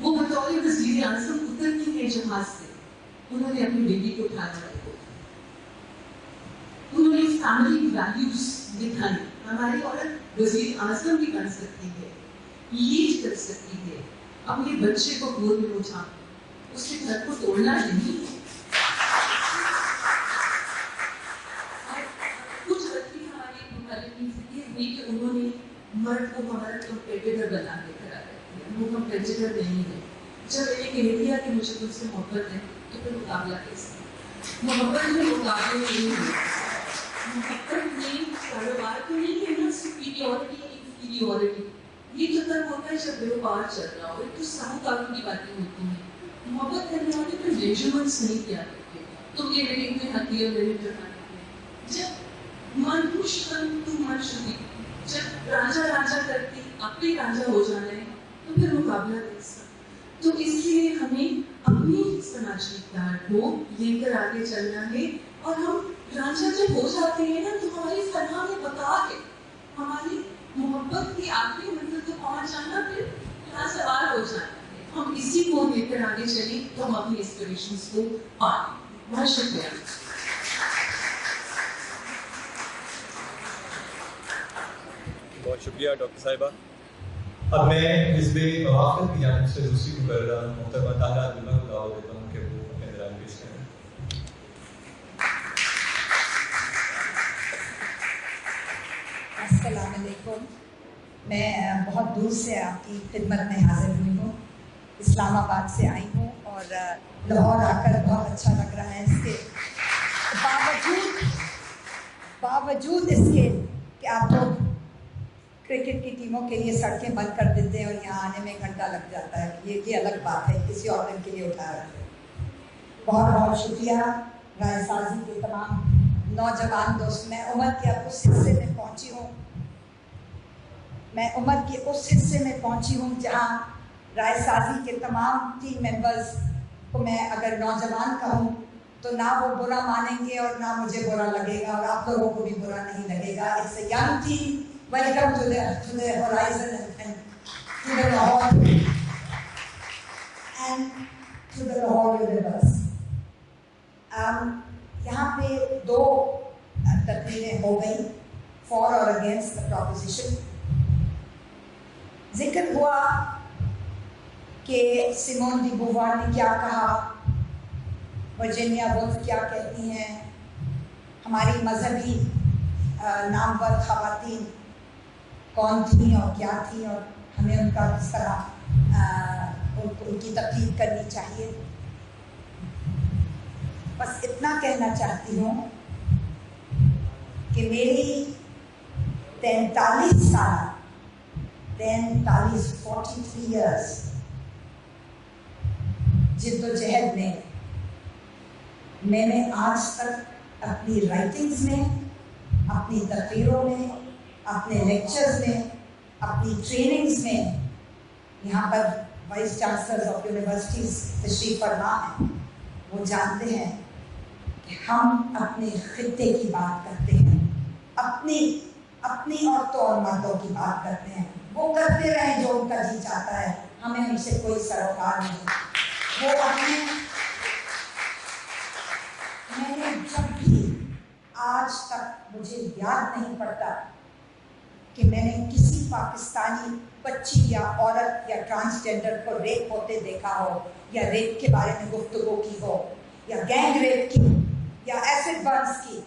वो बतौर वज़ीर आज़म उतरती है जहाज से, उन्होंने अपनी बेटी को उठाया, उन्होंने फैमिली वैल्यूज दिखाई। हमारी औरत वज़ीर आज़म भी बन सकती है, लीड कर सकती है, अपने बच्चे को गोद में उठा, उसके घर को तोड़ना नहीं। कुछ गलती हमारी हुई कि उन्होंने मर्द को हमारा कंपेटिटर बना के खड़ा कर दिया। वो कंपेटिटर नहीं है। जब मैंने कह दिया कि मुझे तुमसे मोहब्बत है तो फिर मुकाबला कैसे? मोहब्बत में मुकाबले नहीं है, मोहब्बत में कारोबार तो नहीं है ना, सुपीरियरिटी इंफीरियरिटी, ये तो तब होता है जब व्यापार चल रहा हो, तो साहूकारों की बातें होती हैं। मोहब्बत करने वाले तो मेजरमेंट्स नहीं किया करते, तुम ये रेटिंग में आती है मेरे जब जब मनहुष तू मन शुद्धि, जब राजा राजा करती आप भी राजा हो जाना है तो फिर मुकाबला कैसा। तो इसलिए हमें अपनी समाजिकता को लेकर आगे चलना है, और हम राजा जब हो जाते हैं ना तो हमारी फलाह में बता के हमारी मोहब्बत की आखिरी मंजिल को पहुंच जाना, फिर यहाँ सवाल हो जाना है। हम इसी को लेकर आगे चले तो हम अपनी एस्पिरेशंस को पाएं। बहुत शुक्रिया। बहुत शुक्रिया डॉक्टर साहिबा। अब मैं हिज़्ब मवाक़िफ़ की जानिब से दूसरी मुकर्ररा मोहतरमा तारा अब्दुल्ला को दावत देता हूँ कि वो अपने दराज़ पेश करें। अस्सलाम वालेकुम। मैं बहुत दूर से आपकी खिदमत में हाजिर हुई हूँ, इस्लामाबाद से आई हूँ और लाहौर आकर बहुत अच्छा लग रहा है। इसके बावजूद इसके कि आप लोग क्रिकेट की टीमों के लिए सड़कें बंद कर देते हैं और यहाँ आने में घंटा लग जाता है, ये अलग बात है, किसी और दिन के लिए उठा रहे हैं। बहुत बहुत शुक्रिया राय साजी के तमाम नौजवान दोस्त। मैं उम्र के अब उस हिस्से में पहुँची हूँ, मैं उम्र के उस हिस्से में पहुँची हूँ जहाँ राय साजी के तमाम टीम मेंबर्स को मैं अगर नौजवान कहूँ तो ना वो बुरा मानेंगे और ना मुझे बुरा लगेगा और आप लोगों को भी बुरा नहीं लगेगा। It's a young team, welcome to the horizon and to the Lahore and to the Lahore universe. यहाँ पे दो तकरीरें हो गई, फॉर और अगेंस्ट द प्रोपोजिशन। जिक्र हुआ कि सिमोन डी बोवार ने क्या कहा, वर्जीनिया वुल्फ क्या कहती हैं, हमारी मजहबी नामवर खवातीन कौन थी और क्या थी और हमें उनका किस तरह उनकी तकलीफ करनी चाहिए। बस इतना कहना चाहती हूँ कि मेरी 43 साल 43 ईयर्स जिद्दोजहद में मैंने आज तक अपनी राइटिंग्स में, अपनी तकरीरों में, अपने लेक्चर्स में, अपनी ट्रेनिंग्स में, यहाँ पर वाइस चांसलर्स ऑफ यूनिवर्सिटीज तशरीफ फरमा हैं, वो जानते हैं कि हम अपने खित्ते की बात करते हैं, अपनी औरतों और मर्दों की बात करते हैं। वो करते रहें जो उनका जी चाहता है, हमें उनसे कोई सरोकार नहीं। वो अपने मैंने जब भी आज तक मुझे याद नहीं पड़ता कि मैंने किसी पाकिस्तानी बच्ची या औरत या ट्रांसजेंडर को रेप होते देखा हो, या रेप के बारे में गुफ्तगू की हो, या गैंग रेप की, या एसिड बर्न्स की,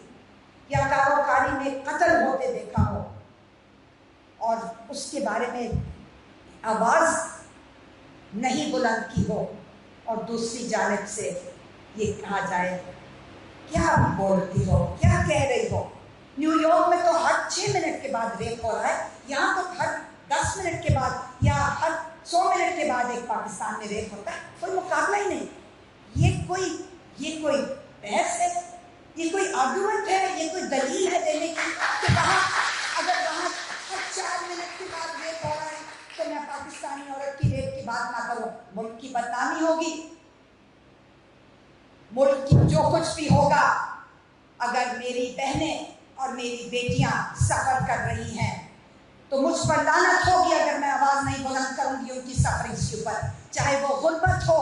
या कारोबारी में कत्ल होते देखा हो और उसके बारे में आवाज़ नहीं बुलंद की हो, और दूसरी जानिब से ये कहा जाए क्या बोलती हो, क्या कह रही हो। न्यूयॉर्क में तो हर 6 मिनट के बाद रेप हो रहा है, यहाँ तो हर 10 मिनट के बाद या हर 100 मिनट के बाद एक पाकिस्तान में रेप होता है। कोई मुकाबला ही नहीं। ये कोई बहस है, ये कोई आर्गुमेंट है, ये कोई दलील है देने की कि अगर वहाँ हर 4 मिनट के बाद रेप हो रहा है तो मैं पाकिस्तानी औरत की रेप की बात ना करूँ। मुल्क की बदनामी होगी, मुल्क की जो कुछ भी होगा। अगर मेरी बहनें और मेरी बेटियां सफर कर रही हैं तो मुझ पर लानत होगी अगर मैं आवाज़ नहीं बुलंद करूंगी उनकी सफरिंग्स के ऊपर, चाहे वो गुर्बत हो,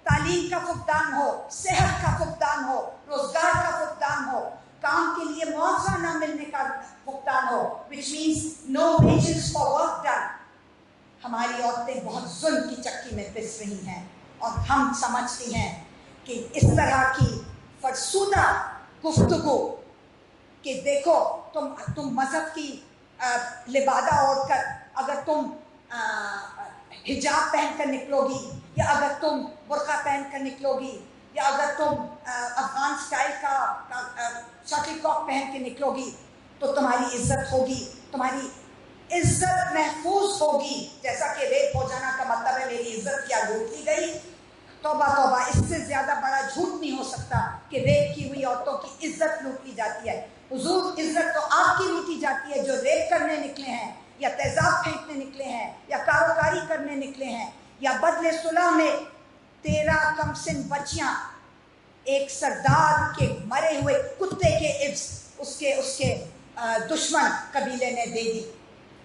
तालीम का फुकदान हो, सेहत का फुकदान हो, रोजगार का फुकदान हो, काम के लिए मुआवजा न मिलने का फुकदान हो, which means no wages for work done। हमारी औरतें बहुत जुल्म की चक्की में पिस रही हैं और हम समझती हैं कि इस तरह की फरसूदा गुफ्तगू कि देखो तुम मजहब की लिबादा ओढ़ कर अगर तुम हिजाब पहन कर निकलोगी या अगर तुम बुर्का पहन कर निकलोगी या अगर तुम अफगान स्टाइल का शटल कॉक पहन के निकलोगी तो तुम्हारी इज्जत होगी, तुम्हारी इज्जत महफूज होगी। जैसा कि रेप हो जाना का मतलब है मेरी इज्जत क्या लूट ली गई। तौबा तौबा, इससे ज्यादा बड़ा झूठ नहीं हो सकता कि रेप की हुई औरतों की इज्जत लूट ली जाती है। हुजूर, इज्जत तो आपकी लूटी जाती है जो रेप करने निकले हैं या तेजाब फेंकने निकले हैं या कारोकारी करने निकले हैं या बदले सुलह में 13 कमसिन बच्चियां एक सरदार के मरे हुए कुत्ते के इब्स उसके दुश्मन कबीले ने दे दी।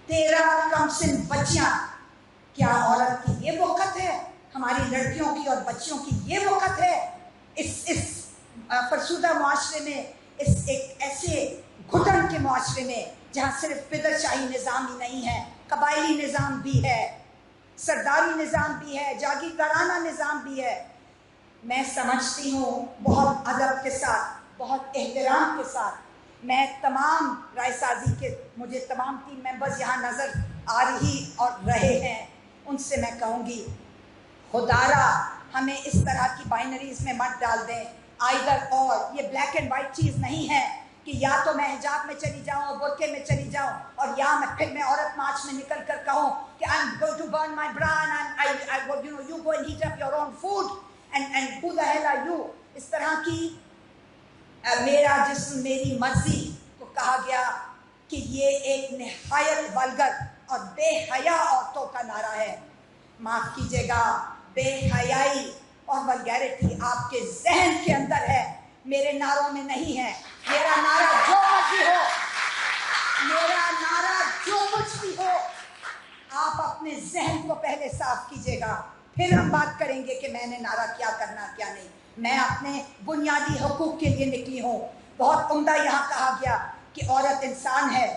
13 कमसिन बच्चियां। क्या औरत की ये वक़्त है? हमारी लड़कियों की और बच्चियों की ये वक़्त है? इस फरसुदा मुआशरे में, इस एक ऐसे घुटन के मुआशरे में जहाँ सिर्फ पिदरशाही निज़ाम ही नहीं है, कबायली निज़ाम भी है, सरदारी निज़ाम भी है, जागीरदाराना निज़ाम भी है। मैं समझती हूँ बहुत अदब के साथ, बहुत एहतराम के साथ, मैं तमाम रायसाजी के, मुझे तमाम टीम मेंबर्स यहाँ नज़र आ रही और रहे हैं, उनसे मैं कहूँगी खुदारा हमें इस तरह की बाइनरीज में मत डाल दें, आइदर और। ये ब्लैक एंड वाइट चीज़ नहीं है कि या तो मैं हिजाब में चली जाऊँ और बुर्के में चली जाऊँ और या फिर मैं औरत मार्च में निकल कर कहूँ कि I am going to burn my bra and you go and heat up your own food and who the hell are you. इस तरह की मेरा जिस्म मेरी मर्जी को कहा गया कि ये एक निहायत वल्गर और बेहया औरतों का नारा है। माफ़ कीजिएगा, बेहयाई और वल्गैरिटी आपके जहन के अंदर है, मेरे नारों में नहीं है। मेरा नारा जो मर्जी हो, मेरा नारा जो कुछ भी हो, आप अपने जहन को पहले साफ कीजिएगा, फिर हम बात करेंगे कि मैंने नारा क्या करना क्या नहीं। मैं अपने बुनियादी हकूक़ के लिए निकली हूँ। बहुत उम्दा यहाँ कहा गया कि औरत इंसान है।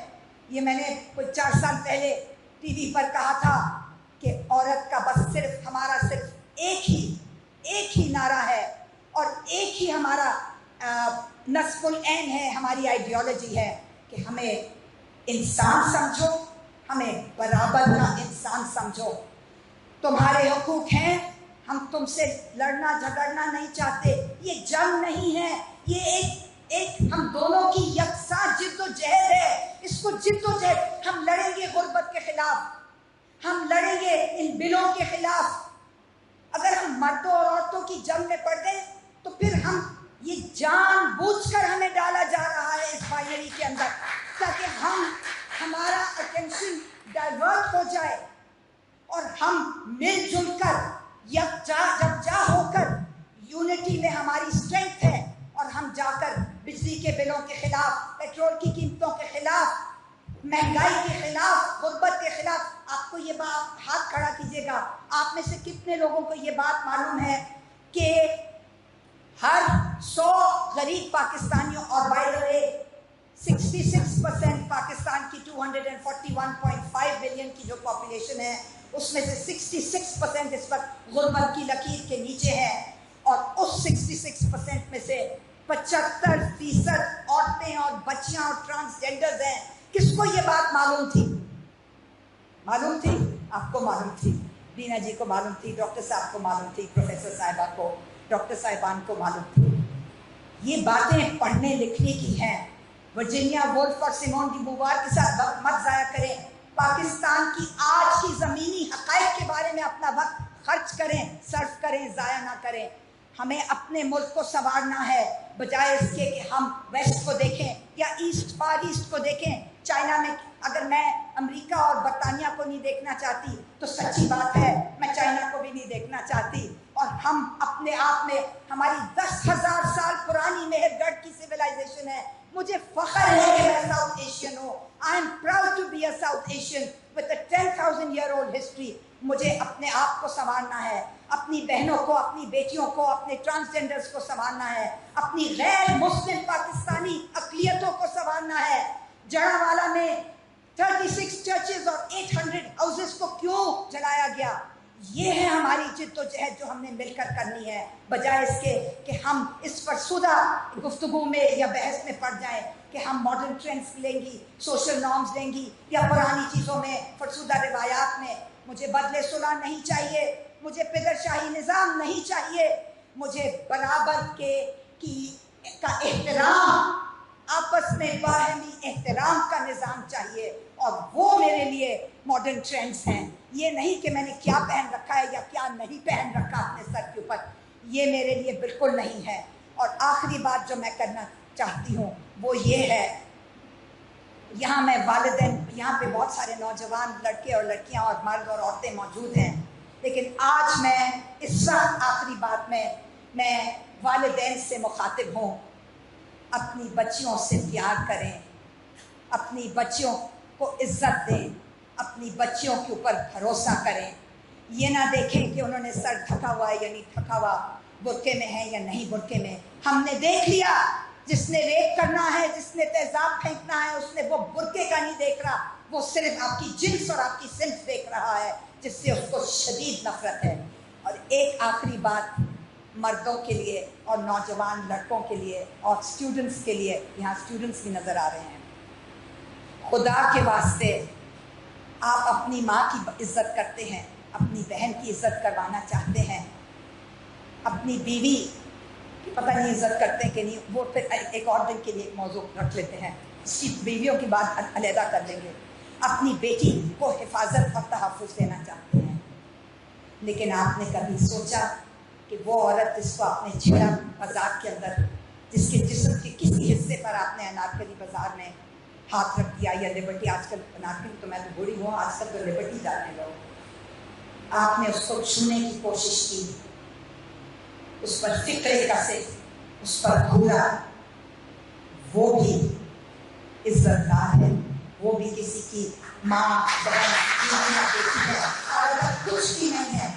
ये मैंने कुछ 4 साल पहले टीवी पर कहा था कि औरत का बस सिर्फ हमारा सिर्फ एक ही नारा है और एक ही हमारा नस्बुल ऐन है, हमारी आइडियोलॉजी है कि हमें इंसान समझो, हमें बराबर का इंसान समझो। तुम्हारे हकूक़ हैं, हम तुमसे लड़ना झगड़ना नहीं चाहते। ये जंग नहीं है, ये एक हम दोनों की यकसा जिद्दोजहद है। इसको जिद्दोजहद, हम लड़ेंगे गुर्बत के खिलाफ, हम लड़ेंगे इन बिलों के खिलाफ। अगर हम मर्दों और औरतों की जंग में पड़ गए तो फिर हम ये जानबूझकर हमें डाला जा रहा है इस बाइनरी के अंदर ताकि हमारा अटेंशन डाइवर्ट हो जाए और हम मिलजुल कर यकजा होकर, यूनिटी में हमारी स्ट्रेंथ है और हम जाकर बिजली के बिलों के खिलाफ, पेट्रोल की कीमतों के खिलाफ, महंगाई के खिलाफ, गुर्बत के खिलाफ। आपको ये बात, हाथ खड़ा कीजिएगा, आप में से कितने लोगों को ये बात मालूम है कि हर 100 गरीब पाकिस्तानियों, और बाय द वे 66% पाकिस्तान की 241.5 बिलियन की जो पॉपुलेशन है उसमें से 66% इस वक्त गुर्बत की लकीर के नीचे है और उस 66% में से 75% औरतें और बच्चियां और ट्रांसजेंडर्स हैं। किसको ये बात मालूम थी? मालूम थी? आपको मालूम थी, बीना जी को मालूम थी, डॉक्टर साहब को मालूम थी, प्रोफेसर साहिबा को, डॉक्टर साहिबान को मालूम थी। ये बातें पढ़ने लिखने की हैं। वर्जीनिया वुल्फ और सिमोन डी बुवार के साथ वक्त मत ज़ाया करें। पाकिस्तान की आज की ज़मीनी हक़ाइक़ के बारे में अपना वक्त खर्च करें, सर्फ करें, ज़ाया ना करें। हमें अपने मुल्क को संवारना है बजाय इसके कि हम वेस्ट को देखें या ईस्ट, फार ईस्ट को देखें। चाइना में अगर मैं अमेरिका और बरतानिया को नहीं देखना चाहती तो सच्ची बात है मैं चाइना को भी नहीं देखना चाहती। और हम अपने आप में, हमारी 10,000 साल पुरानी मेहरगढ़ की सिविलाइजेशन है। मुझे फख्र है कि मैं साउथ एशियन हूँ। I am proud to be a South Asian with a 10,000 year old history. मुझे अपने आप को संवारना है, अपनी बहनों को, अपनी बेटियों को, अपने ट्रांसजेंडर्स को संवारना है, अपनी गैर मुस्लिम पाकिस्तानी अक़लियतों को संवारना है। जड़ावाला में 36 चर्चेज और 800 हाउसेस को क्यों जलाया गया? ये है हमारी जिद्दोजहद जो हमने मिलकर करनी है, बजाय इसके कि हम इस फरसुदा गुफ्तगू में या बहस में पड़ जाएं कि हम मॉडर्न ट्रेंड्स लेंगी, सोशल नॉर्म्स लेंगी या पुरानी चीज़ों में, फरसुदा रिवायात में। मुझे बदले सुलह नहीं चाहिए, मुझे पिदरशाही निज़ाम नहीं चाहिए, मुझे बराबर का एहतराम, आपस में बाहमी एहतराम का निज़ाम चाहिए, और वो मेरे लिए मॉडर्न ट्रेंड्स हैं। ये नहीं कि मैंने क्या पहन रखा है या क्या नहीं पहन रखा अपने सर के ऊपर, ये मेरे लिए बिल्कुल नहीं है। और आखिरी बात जो मैं करना चाहती हूँ वो ये है, यहाँ मैं वालिदैन, यहाँ पे बहुत सारे नौजवान लड़के और लड़कियाँ और मर्द और औरतें मौजूद हैं, लेकिन आज मैं इस वक्त आखिरी बात में मैं वालिदैन से मुखातिब हूँ। अपनी बच्चियों से प्यार करें, अपनी बच्चियों को इज्जत दें, अपनी बच्चियों के ऊपर भरोसा करें। ये ना देखें कि उन्होंने सर ढका हुआ है या नहीं ढका हुआ, बुरके में है या नहीं बुरके में। हमने देख लिया, जिसने रेप करना है, जिसने तेजाब फेंकना है, उसने वो बुरके का नहीं देख रहा, वो सिर्फ आपकी जिन्स और आपकी सिंफ देख रहा है, जिससे उसको शदीद नफरत है। और एक आखिरी बात मर्दों के लिए और नौजवान लड़कों के लिए और स्टूडेंट्स के लिए, यहाँ स्टूडेंट्स भी नज़र आ रहे हैं, खुदा के वास्ते आप अपनी माँ की इज्जत करते हैं, अपनी बहन की इज्जत करवाना चाहते हैं, अपनी बीवी की पता नहीं इज्जत करते हैं कि नहीं, वो फिर एक और दिन के लिए एक मौजू रख लेते हैं, इसकी बीवियों की बात अलहदा कर देंगे। अपनी बेटी को हिफाजत और तहफ़्फ़ुज़ देना चाहते हैं, लेकिन आपने कभी सोचा कि वो औरत जिसको आपने छेड़ा बाजार के अंदर, जिसके जिस्म के किसी हिस्से पर आपने अनारकली बाजार में हाथ रख दिया, या लिबर्टी, आजकल अनारकली तो मैं तो बूढ़ी हूँ, आजकल तो लिबर्टी जाने लोग, आपने उसको छूने की कोशिश की, उस पर फिक्रे का से उस पर घूरा, वो भी इज्जतदार है, वो भी किसी की माँ बहन बेटी है। और अगर कुछ भी नहीं है,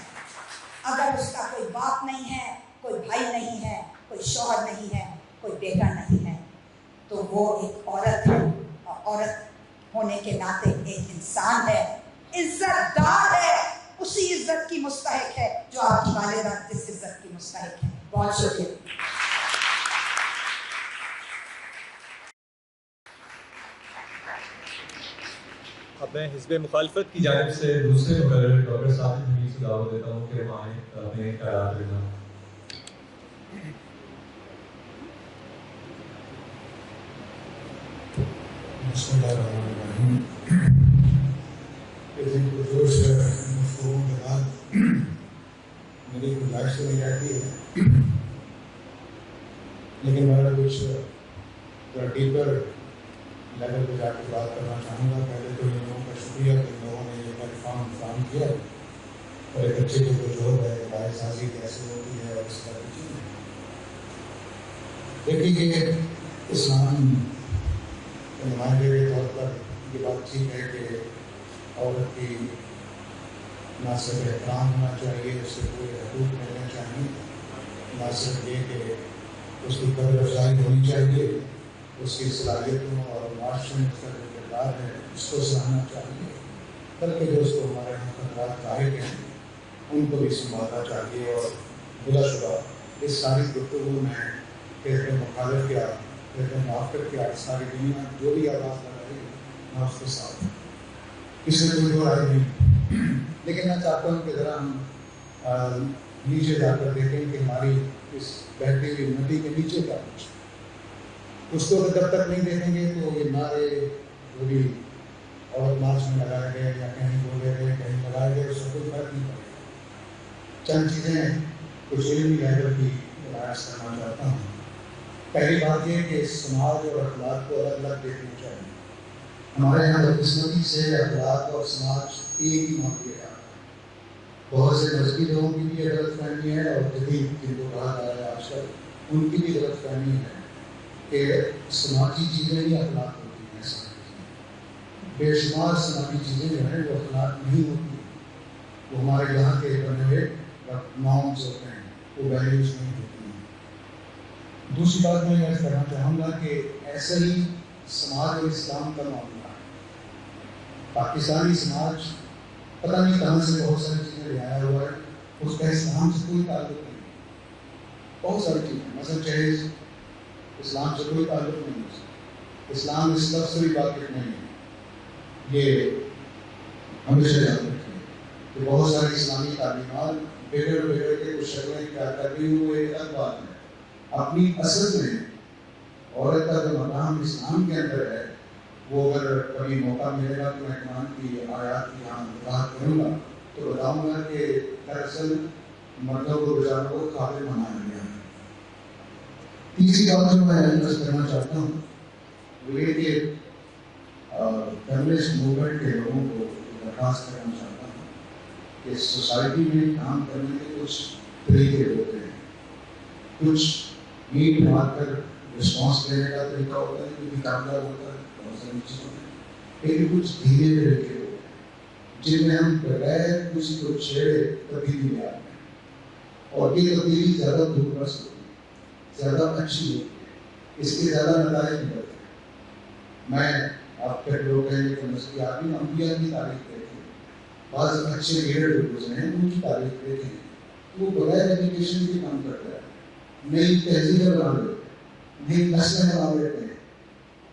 अगर उसका कोई बाप नहीं है, कोई भाई नहीं है, कोई शौहर नहीं है, कोई बेटा नहीं है, तो वो एक औरत है, और औरत होने के नाते एक इंसान है, इज्जतदार है, उसी इज्जत की मुस्तहिक है जो आपकी वालिदा जिस इज्जत की मुस्तहिक है। बहुत शुक्रिया। अब मैं हिज़्ब मुखालफत की जानिब से दूसरे मुकर्रर डॉक्टर साजिद हमीद से दावत देता हूँ कि वहाँ अपने ख्यालात रखना। मेरी गुजारिश नहीं रहती है, लेकिन मैं कुछ डीपर लेवल पर जाकर बात करना चाहूँगा। पहले तो इन लोगों का शुक्रिया कि इन लोगों ने ये प्लेटफॉर्म फराहम किया, और एक अच्छे जो जोर है राय साजी कैसे होती है और इसका कुछ देखिए कि इस्लाम के नुमाइंदे के तौर पर ये बात ठीक है कि औरत की ना सिर्फ एहतराम होना चाहिए, उससे पूरे हकूक़ मिलने चाहिए, ना सिर्फ ये कि उसकी कदर अफजाई होनी चाहिए, उसकी सलाहियतों और माशरे में उसका जो किरदार है उसको सराहना चाहिए, बल्कि जो उसको हमारे यहाँ खतरात लायक हैं उनको भी संभालना चाहिए। और बिलाशुबा इस सारी गुफ्तगू में फिर मुखालिफ क्या, फिर मुआफ़िक़ क्या, सारी दुनिया जो भी आवाज़ लगा रही है मैं उसके साथ, इसमें कोई दो राय नहीं। लेकिन मैं चाहता हूँ कि ज़रा हम नीचे जाकर देखें कि हमारी इस बहती हुई नदी के नीचे क्या कुछ, उसको जब तक नहीं देखेंगे तो ये नारे जो भी और मार्च में लगाए गए या कहीं बोले गए कहीं लगाए गए, उससे कोई फर्क नहीं पड़ेगा। चंद चीज़ें कुछ इल्मी लेवल की बयास करना चाहता हूँ। पहली बात ये कि समाज और अखलाक को अलग अलग देखना चाहिए। हमारे यहाँ बदकिस्मती से अखलाक और समाज एक ही मान लिया जाता है। बहुत से मजहबी लोगों की भी गलत फहमी है, और जदीद जिनको कहा जा रहा है आजकल उनकी भी गलत फहमी है कि समाजी चीज़ें ही अखलाक होती हैं। ऐसा बेशुमार समाजी चीज़ें जो हैं वो अखलाक नहीं होती, वो हमारे यहाँ के बने हुए नॉर्म्स होते हैं, वो वैल्यूज़ नहीं होती हैं। दूसरी बात मैं यह कहना चाहूँगा कि ऐसे ही समाज और इस्लाम का मामला है। पाकिस्तानी समाज पता नहीं कहाँ से बहुत सारी चीज़ें ले आया हुआ है, उसका इस्लाम से कोई ताल्लुक नहीं। बहुत सारी चीज़ें मसलन जहेज इस्लाम से कोई ताल्लुक नहीं है, इस्लाम इस लफ्ज़ से भी वाकिफ नहीं है, ये हमेशा याद रखिए कि बहुत सारी इस्लामी तालीमात بگڑ کے کچھ شکلیں کیا کر رہی ہوں وہ ایک الگ بات ہے. اپنی اصل میں عورت کا جو مقام اسلام کے اندر ہے وہ اگر کبھی موقع ملے گا تو میں قرآن کی آیات کی یہاں بات کروں گا تو بتاؤں گا کہ دراصل مردوں کو بیچاروں کو قابل بنایا گیا ہے. تیسری بات جو میں ایڈریس کرنا چاہتا ہوں وہ یہ کہ فیمنسٹ موومنٹ کے لوگوں کو درخواست کرنا چاہتا ہوں کہ سوسائٹی میں کام کرنے کے کچھ طریقے ہوتے ہیں. کچھ میٹ مار کر رسپانس دینے کا طریقہ ہوتا ہے جو بھی کامیاب ہوتا ہے بہت ساری چیزوں میں, لیکن کچھ دھیرے طریقے ہوتے ہیں جن میں ہم بغیر کسی کو چھیڑے تبدیلی میں آتے ہیں, اور یہ تبدیلی زیادہ دور رس ہوتی ہے, زیادہ اچھی ہوتی ہے, اس کے زیادہ نتائج نکلتے ہیں. میں آپ کے لوگ کہیں کہ مسجد آدمی انبیاء کی تعریف دیکھیں, بعض اچھے لیڈر جو گزرے ہیں ان کی تعریف دیکھیں, وہ بغیر ایجوکیشن کے کام کرتے ہیں, نئی تہذیبیں بنا لیتے ہیں, نئی نسلیں بنا لیتے ہیں,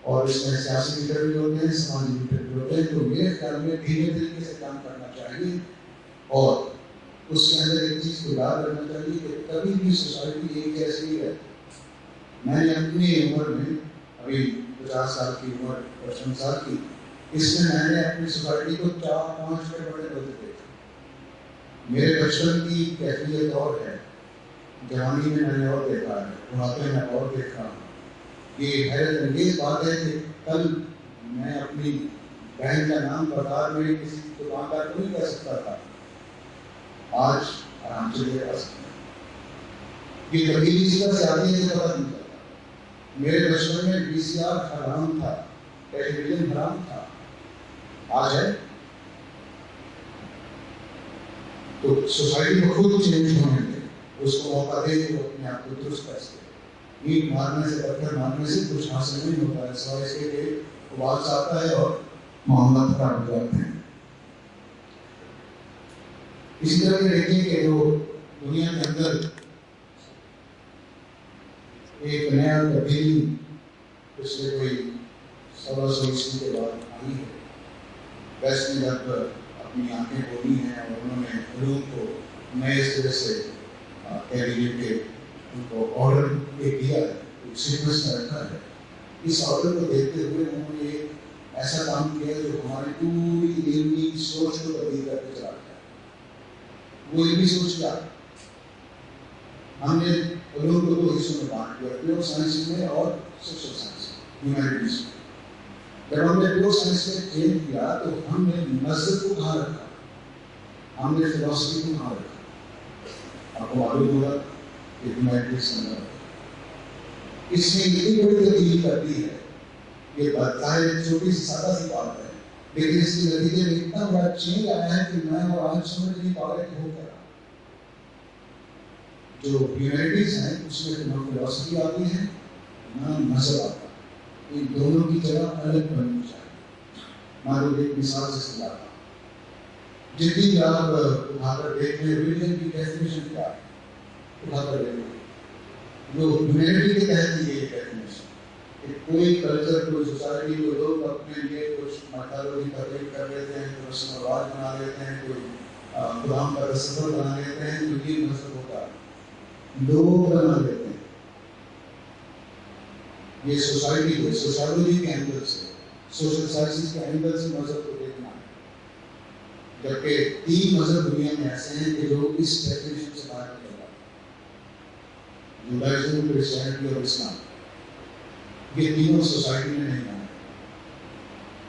اور اس میں سیاسی لیڈر بھی ہوتے ہیں, سماجی لیڈر بھی ہوتے ہیں. تو میرے خیال میں دھیرے طریقے سے کام کرنا چاہیے, اور اس کے اندر ایک چیز کو یاد رکھنا چاہیے کہ کبھی بھی سوسائٹی ایک جیسی ہے. میں نے اپنی عمر میں ابھی 50 سال کی عمر 55 سال کی, اس میں نے اپنی سوسائٹی کو 4-5 بڑے بدلتے دیکھے. میرے بچپن کی کیفیت اور ہے, جوانی میں نے اور دیکھا ہے, بڑھاپے میں اور دیکھا. یہ حیرت انگیز بات ہے کہ کل میں اپنی بہن کا نام بازار میں کسی دکاندار کو نہیں کہہ سکتا تھا, آج آرام سے لے آ سکتا ہوں. یہ تبدیلی چیزیں سے آتی ہے, پتہ نہیں چلتا. میرے بچپن میں VCR حرام تھا, ٹیلی ویژن حرام تھا, آج ہے. تو سوسائٹی کو خود چینج ہونے دے, اس کو موقع دے کہ وہ اپنے آپ کو درست کر سکے. اینٹ مارنے سے, پتھر مارنے سے کچھ حاصل نہیں ہوتا ہے, سوائے اس کے کہ آواز آتا ہے اور معاملات خراب ہو جاتے ہیں. اسی طرح یہ دیکھیں کہ جو دنیا کے اندر ایک نیا تبدیلی پچھلے کوئی 100 عیسوی کے بعد آئی ہے. ویسٹ نے جب اپنی آنکھیں کھولی ہیں اور انہوں نے علوم کو نئے سرے سے کہہ لیجیے کہ ان کو آرڈر دیا ہے, سیکوینس میں رکھا ہے. اس آرڈر کو دیکھتے ہوئے انہوں نے ایک ایسا کام کیا جو ہماری پوری علمی سوچ کو تبدیل کر کے چلا گیا. وہ علمی سوچ کیا, ہم نے علوم کو 2 حصوں میں بانٹ دیا, پیور سائنس میں اور سوشل سائنس میں, ہیومینٹیز میں. جب ہم نے پیور سائنس میں چینج کیا تو ہم نے مذہب کو کہاں رکھا, ہم نے فلاسفی کو کہاں رکھا. آپ کو معلوم ہوگا کہ ہیومینٹیز میں اس نے اتنی بڑی تبدیلی کر دی ہے. یہ ظاہر ایک چھوٹی سی سادہ سی بات ہے, لیکن اس کے نتیجے میں اتنا بڑا چینج آیا ہے کہ میں اور آج سمجھ نہیں پا رہے کہ ہو کیا. جو ہیومینٹیز ہیں اس میں نہ فلاسفی آتی ہے نہ مذہب آتا, ان دونوں کی جگہ الگ بننی چاہیے. معلوم ایک مثال سے سمجھاتا ہوں, جتنی بھی آپ اٹھا کر دیکھ لیں ریلیجن کی ڈیفینیشن کیا ہے, اٹھا کر دیکھ لیں جو ہیومینٹی کے تحت یہ ڈیفینیشن کہ کوئی کلچر, کوئی سوسائٹی, کوئی لوگ اپنے لیے کچھ میتھالوجی تخلیق کر لیتے ہیں, کوئی رسم و رواج بنا لیتے ہیں, کوئی غلام کا تصور بنا لیتے ہیں, جو یہ مذہب ہوتا ہے لوگ بنا لیتے ہیں. یہ سوسائٹی کو سوشالوجی کے اینگل سے, سوشل سائنسز کے اینگل سے مذہب کو دیکھنا ہے. جبکہ 3 مذہب دنیا میں ایسے ہیں کہ جو اس ڈیفینیشن سے باہر نکل جاتے ہیں, جوڈائزم, کرسچینٹی اور اسلام. یہ تینوں سوسائٹی میں نہیں آئے.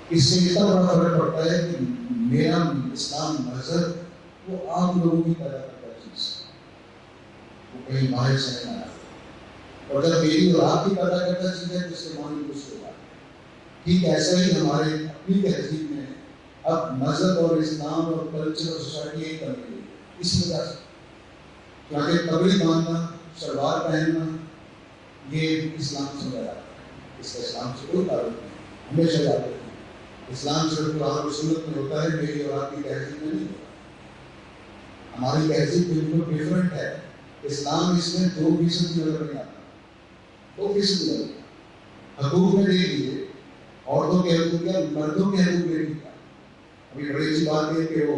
اس سے اتنا بڑا فرق پڑتا ہے کہ میرا اسلام مذہب وہ عام لوگوں کی پیدا کرتا چیز, وہ کہیں باہر سے نہیں آیا. اور جب میری اور آپ کی پیدا کرتا چیز ہے تو اس کے معنی کچھ ہوگا. ٹھیک ایسا ہی ہمارے اپنی تہذیب میں اب مذہب اور اسلام اور کلچر اور سوسائٹی ایک بن گئی. اس وجہ سے کیونکہ پگڑی باندھنا, شلوار پہننا یہ اسلام سے آیا. اس کا اسلام سے کوئی تعلق نہیں, ہمیشہ یاد رکھیں اسلام صرف قرآن و سنت میں ہوتا ہے, میری اور آپ کی تہذیب میں نہیں ہوتا. ہماری تہذیب بالکل ڈفرینٹ ہے. اسلام اس میں 2% نظر نہیں آتا, 2% نظر نہیں آتا. حقوق میں دیکھ لیجیے, عورتوں کے حقوق یا مردوں کے حقوق میں نہیں. ابھی بڑی سی بات ہے کہ وہ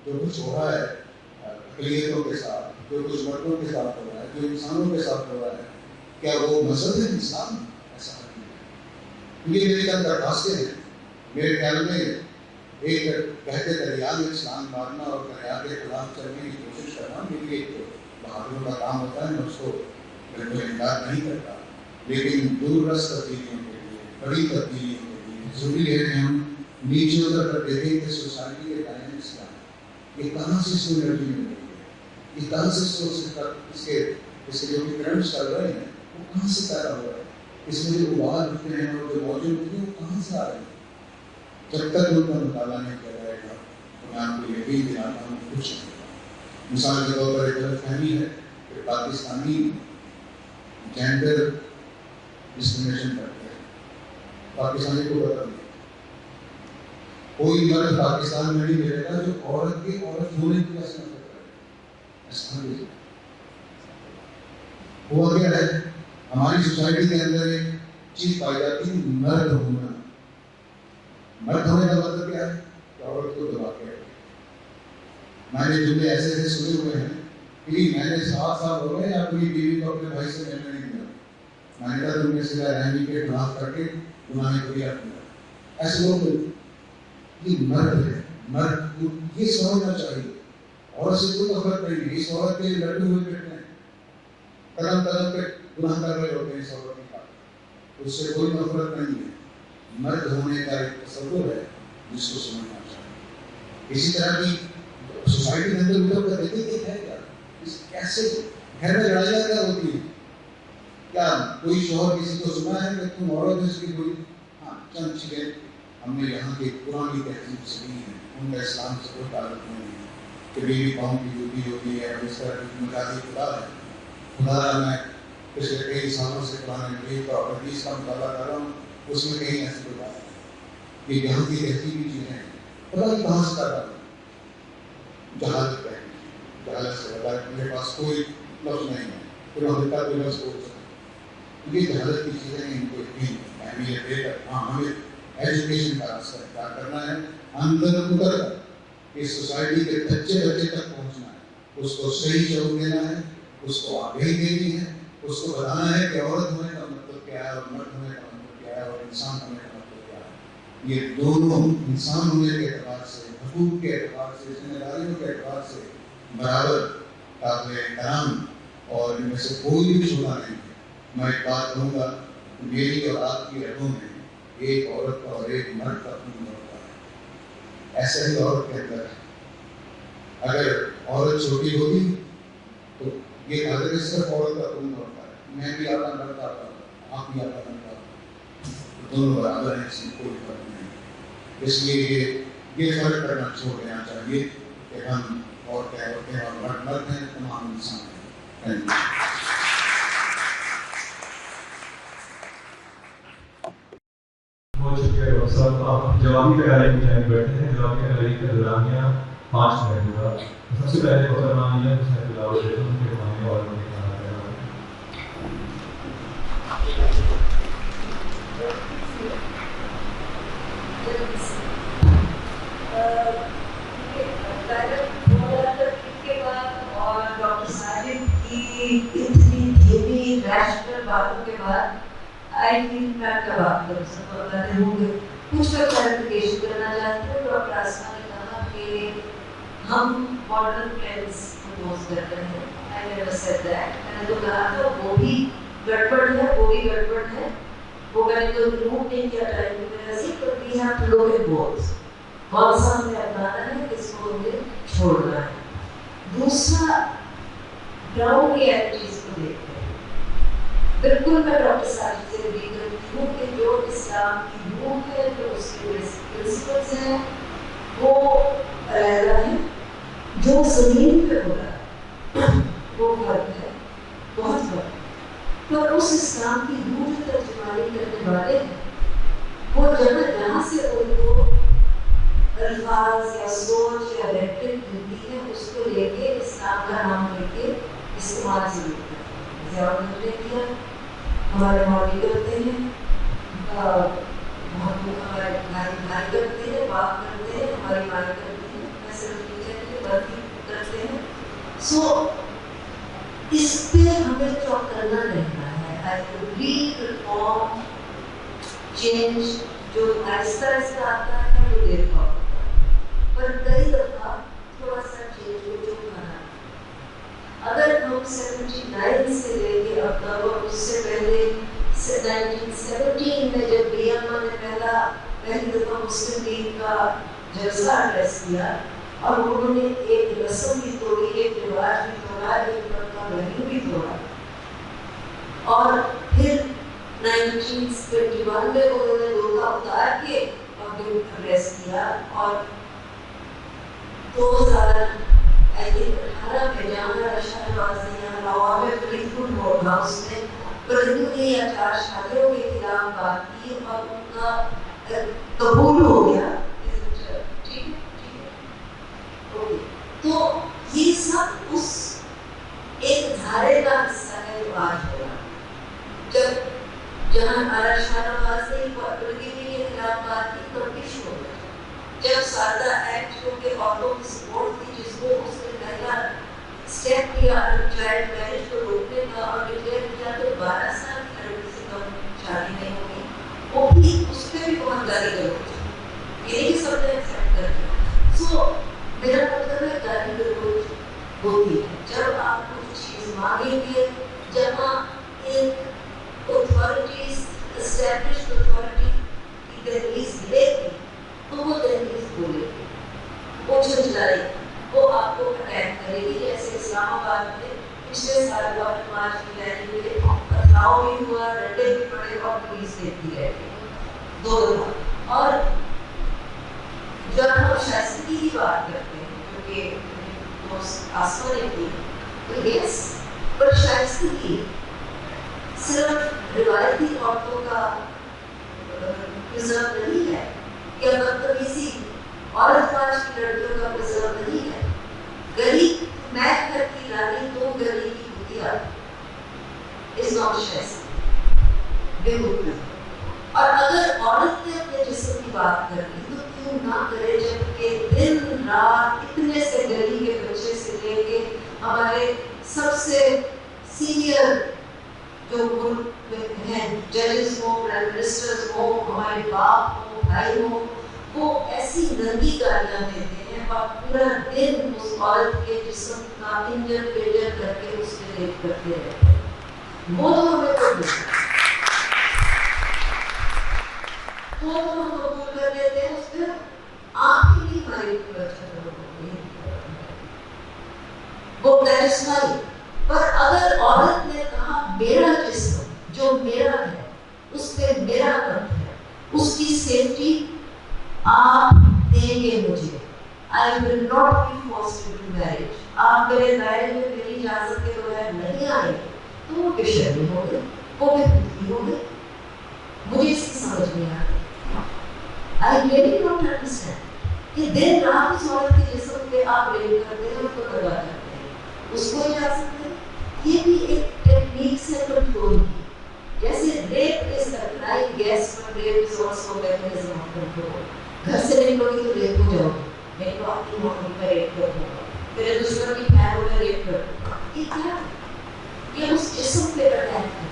جو کچھ ہو رہا ہے اقلیتوں کے ساتھ، جو کچھ مردوں کے ساتھ ہو رہا ہے، جو انسانوں کے ساتھ ہو رہا ہے، کیا وہ مذہب ہے اسلام؟ ایسا نہیں ہے. کیونکہ میری چند درخواستیں ہیں. میرے خیال میں ایک کہتے دریا میں اسلام مارنا اور دریا کے خلاف چلنے کی کوشش کرنا میری ایک بہادروں کا کام ہوتا ہے. میں اس کو بالکل انکار نہیں کرتا، لیکن دور رس تبدیلیوں کے لیے، بڑی تبدیلیوں کے لیے ضروری ہے کہ ہم نیچے اتر کر دیکھیں کہ سوسائٹی کے ڈائنامکس کیا ہے، یہ کہاں سے اس کو انرجی مل رہی ہے، یہ کہاں سے اس کے جو بھی کرنٹس چل رہے ہیں وہ کہاں سے پیدا ہو رہا ہے، اس میں جو ابال اٹھتے ہیں اور جو موجود ہوتے ہیں وہ کہاں سے آ رہے ہیں. جب تک ان کا مطالعہ نہیں کیا جائے گا تو میں آپ کو یقین دلاتا ہوں کچھ نہیں ہوگا. مثال کے طور پر ایک غلط فہمی ہے کہ پاکستانی جینڈر ڈسکریمنیشن کرتے ہیں. پاکستانی کو پتہ نہیں، کوئی مرد پاکستان میں نہیں ملے گا جو عورت کی عورت ہونے کی وجہ سے نفرت کرے. ایسا نہیں ہوا. کیا ہے ہماری سوسائٹی کے اندر ایک چیز پائی جاتی ہے، مرد ہونا. مرد ہونے کا مطلب کیا ہے کہ عورت کو دبا کے رکھے. میں نے جملے ایسے ایسے سنے ہوئے ہیں کہ میں نے 7 سال ہو گئے اپنی بیوی کو اپنے بھائی سے ملنے نہیں دیا. میں نے کہا تم نے سلا رحمی کے خلاف کر کے گناہ کبیرہ کیا. ایسے لوگ یہ مرد ہے. مرد کو یہ سمجھنا چاہیے عورت سے کوئی نفرت نہیں ہے. اس عورت کے لڑکے ہوئے بیٹھے ہیں، قدم قدم پہ گناہ کر رہے ہوتے ہیں اس عورت کے ساتھ، اس سے کوئی نفرت نہیں ہے. مرد ہونے کا ایک تصور ہے جس کو سمجھنا چاہیے. اسی طرح کی سوسائٹی کے اندر ادھر کر دیتے کہ ہے کیا کیسے گھر میں لڑائیاں کیا ہوتی ہیں. کیا کوئی شوہر کسی کو سنا ہے کہ تم عورت اس کی کوئی چند چیزیں ہم نے یہاں کی پرانی تہذیب سے لی ہیں، ان کا اسلام سے کوئی تعلق نہیں ہے کہ بیوی قوم کی ڈیوٹی ہوتی ہے اور اس طرح کی مجازی خدا ہے. خدا میں پچھلے کئی سالوں سے قرآن مجید اور حدیث کا مطالعہ کر رہا ہوں، اس میں کہیں ایسی کوئی بات نہیں. یہ یہاں کی تہذیبی چیزیں ہیں، پتہ نہیں کہاں سے پیدا ہوئی. جہالت ہے، جہالت سے بتا میرے پاس کوئی لفظ نہیں ہے پھر کا کوئی لفظ بول سکتا. یہ جہالت کی چیزیں ان کو اتنی اہمیت دے کر ہمیں ایجوکیشن کا کیا کرنا ہے، اندر اتر کر اس سوسائٹی کے بچے تک پہنچنا ہے، اس کو صحیح شعور دینا ہے، اس کو آگاہی دینی ہے، اس کو بتانا ہے کہ عورت ہونے کا مطلب کیا ہے اور مرد ہونے کا مطلب کیا ہے اور انسان ہونے کا مطلب کیا ہے. یہ دونوں انسان ہونے کے اعتبار سے، حقوق کے اعتبار سے، ذمہ داریوں کے اعتبار سے برابر قابل احترام اور ان میں سے کوئی بھی چھوٹا نہیں ہے. میں ایک بات کہوں گا، میری اور آپ کی رگوں میں ایک عورت کا اور ایک مرد کا خون ہوتا ہے. ایسا ہی عورت کے اندر ہے. اگر عورت چھوٹی ہوتی تو یہ کہا کہ صرف عورت کا خون ہوتا ہے، میں بھی آپ کا مرد آتا ہوں، آپ بھی آپ کا مرد آتا ہوں، دونوں برابر ہیں، اس میں کوئی فرق نہیں. اس لیے یہ فرق کرنا چھوڑ دینا چاہیے کہ ہم عورتیں اور مرد مرد ہیں، تمام انسان ہیں. بہت شکریہ ڈاکٹر صاحب. آپ جوابی تیاری میں جائیں بیٹھے ہیں. جوابی تیاری کا دورانیہ 5 منٹ ہوگا. سب سے پہلے محترمہ یہ حسین تلاوت ہے ان کے معنی اور ان کے کھانا اور ڈاکٹر صاحب کی اتنی دھیمی ریشنل باتوں کے بعد آئی تھنک میں آپ کا بات کر سکتا ہوں گے. کچھ کا کلیریفیکیشن کرنا چاہتے ہیں. ڈاکٹر آسما نے کہا کہ ہم ماڈرن ٹرینڈس پرپوز کر رہے ہیں. I never said that. میں نے تو کہا تھا وہ بھی گڑبڑ ہے، وہ بھی گڑبڑ ہے. وہ میں نے تو ریموو نہیں کیا ٹائم کی وجہ سے، تو we have to look at both. کون سا ہمیں اپنانا ہے، کس کو ہمیں چھوڑنا ہے. دوسرا گراؤنڈ ریئلٹیز کو دیکھتے ہیں. بالکل میں ڈاکٹر صاحب سے بھی کرتی ہوں کہ جو اسلام کی روح ہے، جو اس کے پرنسپلس ہیں وہ علیحدہ ہیں. جو زمین پہ ہو رہا ہے وہ فرق ہے، بہت فرق ہے. پر اس اسلام کی روح ترجمانی کرنے والے ہیں وہ جہاں سے ان کو الفاظ یا سوچ یا ریٹرک ملتی ہے اس کو لے کے اسلام کا نام لے کے استعمال ضرور کرتے ہیں. زیادہ نے کیا ہمارے مولوی کرتے ہیں، ہمارے بھائی کرتے ہیں، باپ کرتے ہیں، ہماری ماں کرتی ہیں. میں صرف یہ کہتی ہوں غلطی کرتے ہیں सो इस पे हमें चौकन्ना रहना है। आई कंप्लीट रिफॉर्म चेंज जो आहिस्ता आहिस्ता आता है वो देर का होता है, पर कई दफा थोड़ा सा चेंज हो जो करना। अगर हम 79 से लेके अब तक और उससे पहले 1917 में जब बीएमओ ने पहली दफा मुस्लिम लीग का जलसा एड्रेस किया और उन्होंने एक रस्म भी तोड़ी, एक रिवाज भी तोड़ा, एक उनका वैल्यू भी तोड़ा, और फिर 1921 में उन्होंने धोखा उतार के पब्लिक एड्रेस किया और 2018 में जामा शाहबाजियां लाहौर में प्रिंसफुल बोर्ड हाउस में प्रतिनिधि या 4 शादियों के खिलाफ बात की और उनका कबूल हो गया। तो ये सब उस एक धारे का हिस्सा है जो आज हो रहा। जब जहाँ शाहबाजी के खिलाफ बात की तो विश्व हो गया, जब सादा एक्ट जो के औरतों की सपोर्ट थी जिसको उसने पहला स्टेप किया चाइल्ड मैरिज को रोकने का और डिक्लेयर किया तो 12 साल की लड़की से कम शादी नहीं होगी, वो भी उस पर भी बहुत गाली गलौज ये कि सबने एक्सेप्ट कर लिया। सो मेरा मतलब है गाली गलौज होती है जब आप कुछ चीज़ मांगेंगे, जहाँ एक अथॉरिटी एस्टैब्लिश्ड अथॉरिटी की दहलीज लेगी तो वो दहलीज बोलेगी, वो झंझलाएगी, वो आपको अटैक करेगी। जैसे इस्लामाबाद में पिछले साल मार्च की रैली में पथराव भी हुआ, डंडे भी पड़े और पुलिस देखती रहती 2 दफा। और जब हम शास्त्री की बात करते हैं क्योंकि आसमान थी तो यस, पर शास्त्री सिर्फ रिवायती औरतों का प्रिजर्व नहीं है या बदतमीजी औरतवाज की लड़कियों का प्रिजर्व नहीं है। गरीब मैं घर की रानी तो गरीब की बुतिया इज नॉट शास्त्री बेहूद। और अगर औरत ने अपने जिस्म की बात करनी तो क्यों ना करे, जबकि दिन रात इतने से गली के बच्चे से लेके हमारे सबसे सीनियर जो मुल्क में हैं, जजेस हो, प्राइम मिनिस्टर्स हो, हमारे बाप हो, भाई हो, वो ऐसी नंगी गालियां देते हैं और पूरा दिन उस औरत के जिस्म का इंजन पेजर करके उसके रेप करते रहते हैं। वो तो हमें वो तो हम कबूल कर लेते हैं, उस पर आप ही हमारी वो दैट्सवाई। पर अगर औरत ने कहा मेरा जिस्म जो मेरा है उस पे मेरा हक है, उसकी सेफ्टी आप देंगे मुझे, I will not be forced to marriage. आप मेरे मैरिज में मेरी इजाजत के बगैर नहीं आए तो वो बेशर्मी हो गए, वो बेहूदी हो गए। मुझे इसकी समझ नहीं आ रही। आई रियली डोंट अंडरस्टैंड कि दिन रात उस औरत के जिस्म पे आप रेप करते हैं, उसको दबा करते हैं, उसको इजाजत दें। ये भी एक टेक्निक से कंट्रोल की, जैसे rape is the crime, guess पर rape is also mechanism of control. घर से निकलोगे तो रेप हो जाओगे, मैं तो आपकी मम्मी का रेप कर दूंगा, मेरे दुश्मन की बहन को रेप कर दूंगा। ये क्या है? ये उस जिस्म पे अटैक है।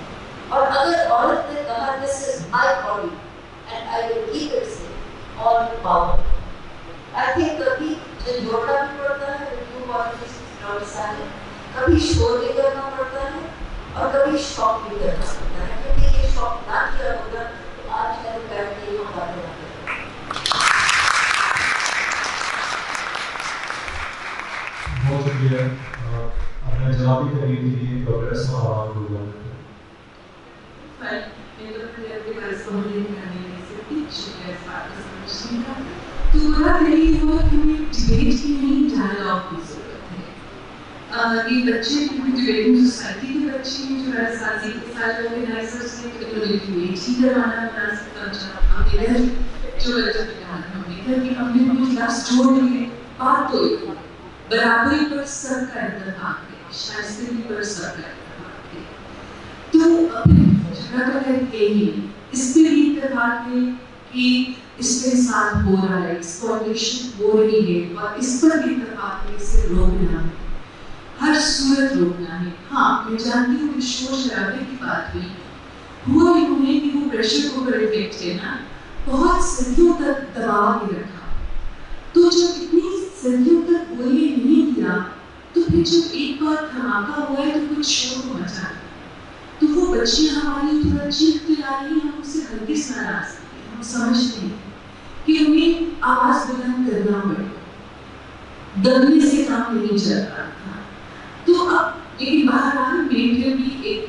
और अगर औरत ने कहा this is my body and I will keep it safe all power, I think कभी झंझोड़ना भी पड़ता है, क्यों बॉडी कभी शोर भी करना पड़ता है और कभी शॉक भी करना पड़ता है, क्योंकि ये शॉक ना किया होगा तो आज शायद बैठ नहीं हो पाते। बहुत शुक्रिया अपना जवाबी करने के लिए प्रोग्रेस में आवाज होगा। तुम्हारा यही हुआ कि डिबेट की नहीं, डायलॉग की जरूरत है। ये बच्चे डिबेटिंग सोसाइटी के बच्चे हैं जो राजसाजी के साथ ऑर्गेनाइजर्स ने इन्होंने डिबेट ही करवाना मुनासिब समझा। हमने जो हमने कोई क्लास जोड़ लिए, बात तो एक बराबरी पर सर का इत्तेफाक है, शायस्ती पर सर का इत्तेफाक है। तो झगड़ा तो है यही, इस पे भी इत्तेफाक है कि इसके साथ हो रहा है, एक्सप्लॉइटेशन हो रही है, और इस पर भी इत्तेफाक है इसे रोकना है। ہر صورت روکنا ہے. ہاں میں جانتی ہوں کہ شور شرابے کی بات ہوئی ہوا انہوں نے کہ وہ پریشر کوکر افیکٹ ہے نا, بہت صدیوں تک دبا کے رکھا. تو جب اتنی صدیوں تک بولنے نہیں دیا تو پھر جب ایک بار دھماکہ ہوا ہے تو کچھ شور کو مچا. تو وہ بچیاں ہماری تھوڑا چیخ کے لا رہی ہیں, ہم اسے ہرگز نہ لا سکتے. ہم سمجھتے ہیں کہ ہمیں آواز بلند کرنا پڑے, دبنے سے کام نہیں چل رہا تھا. تو اب لیکن بہرحال میرے بھی ایک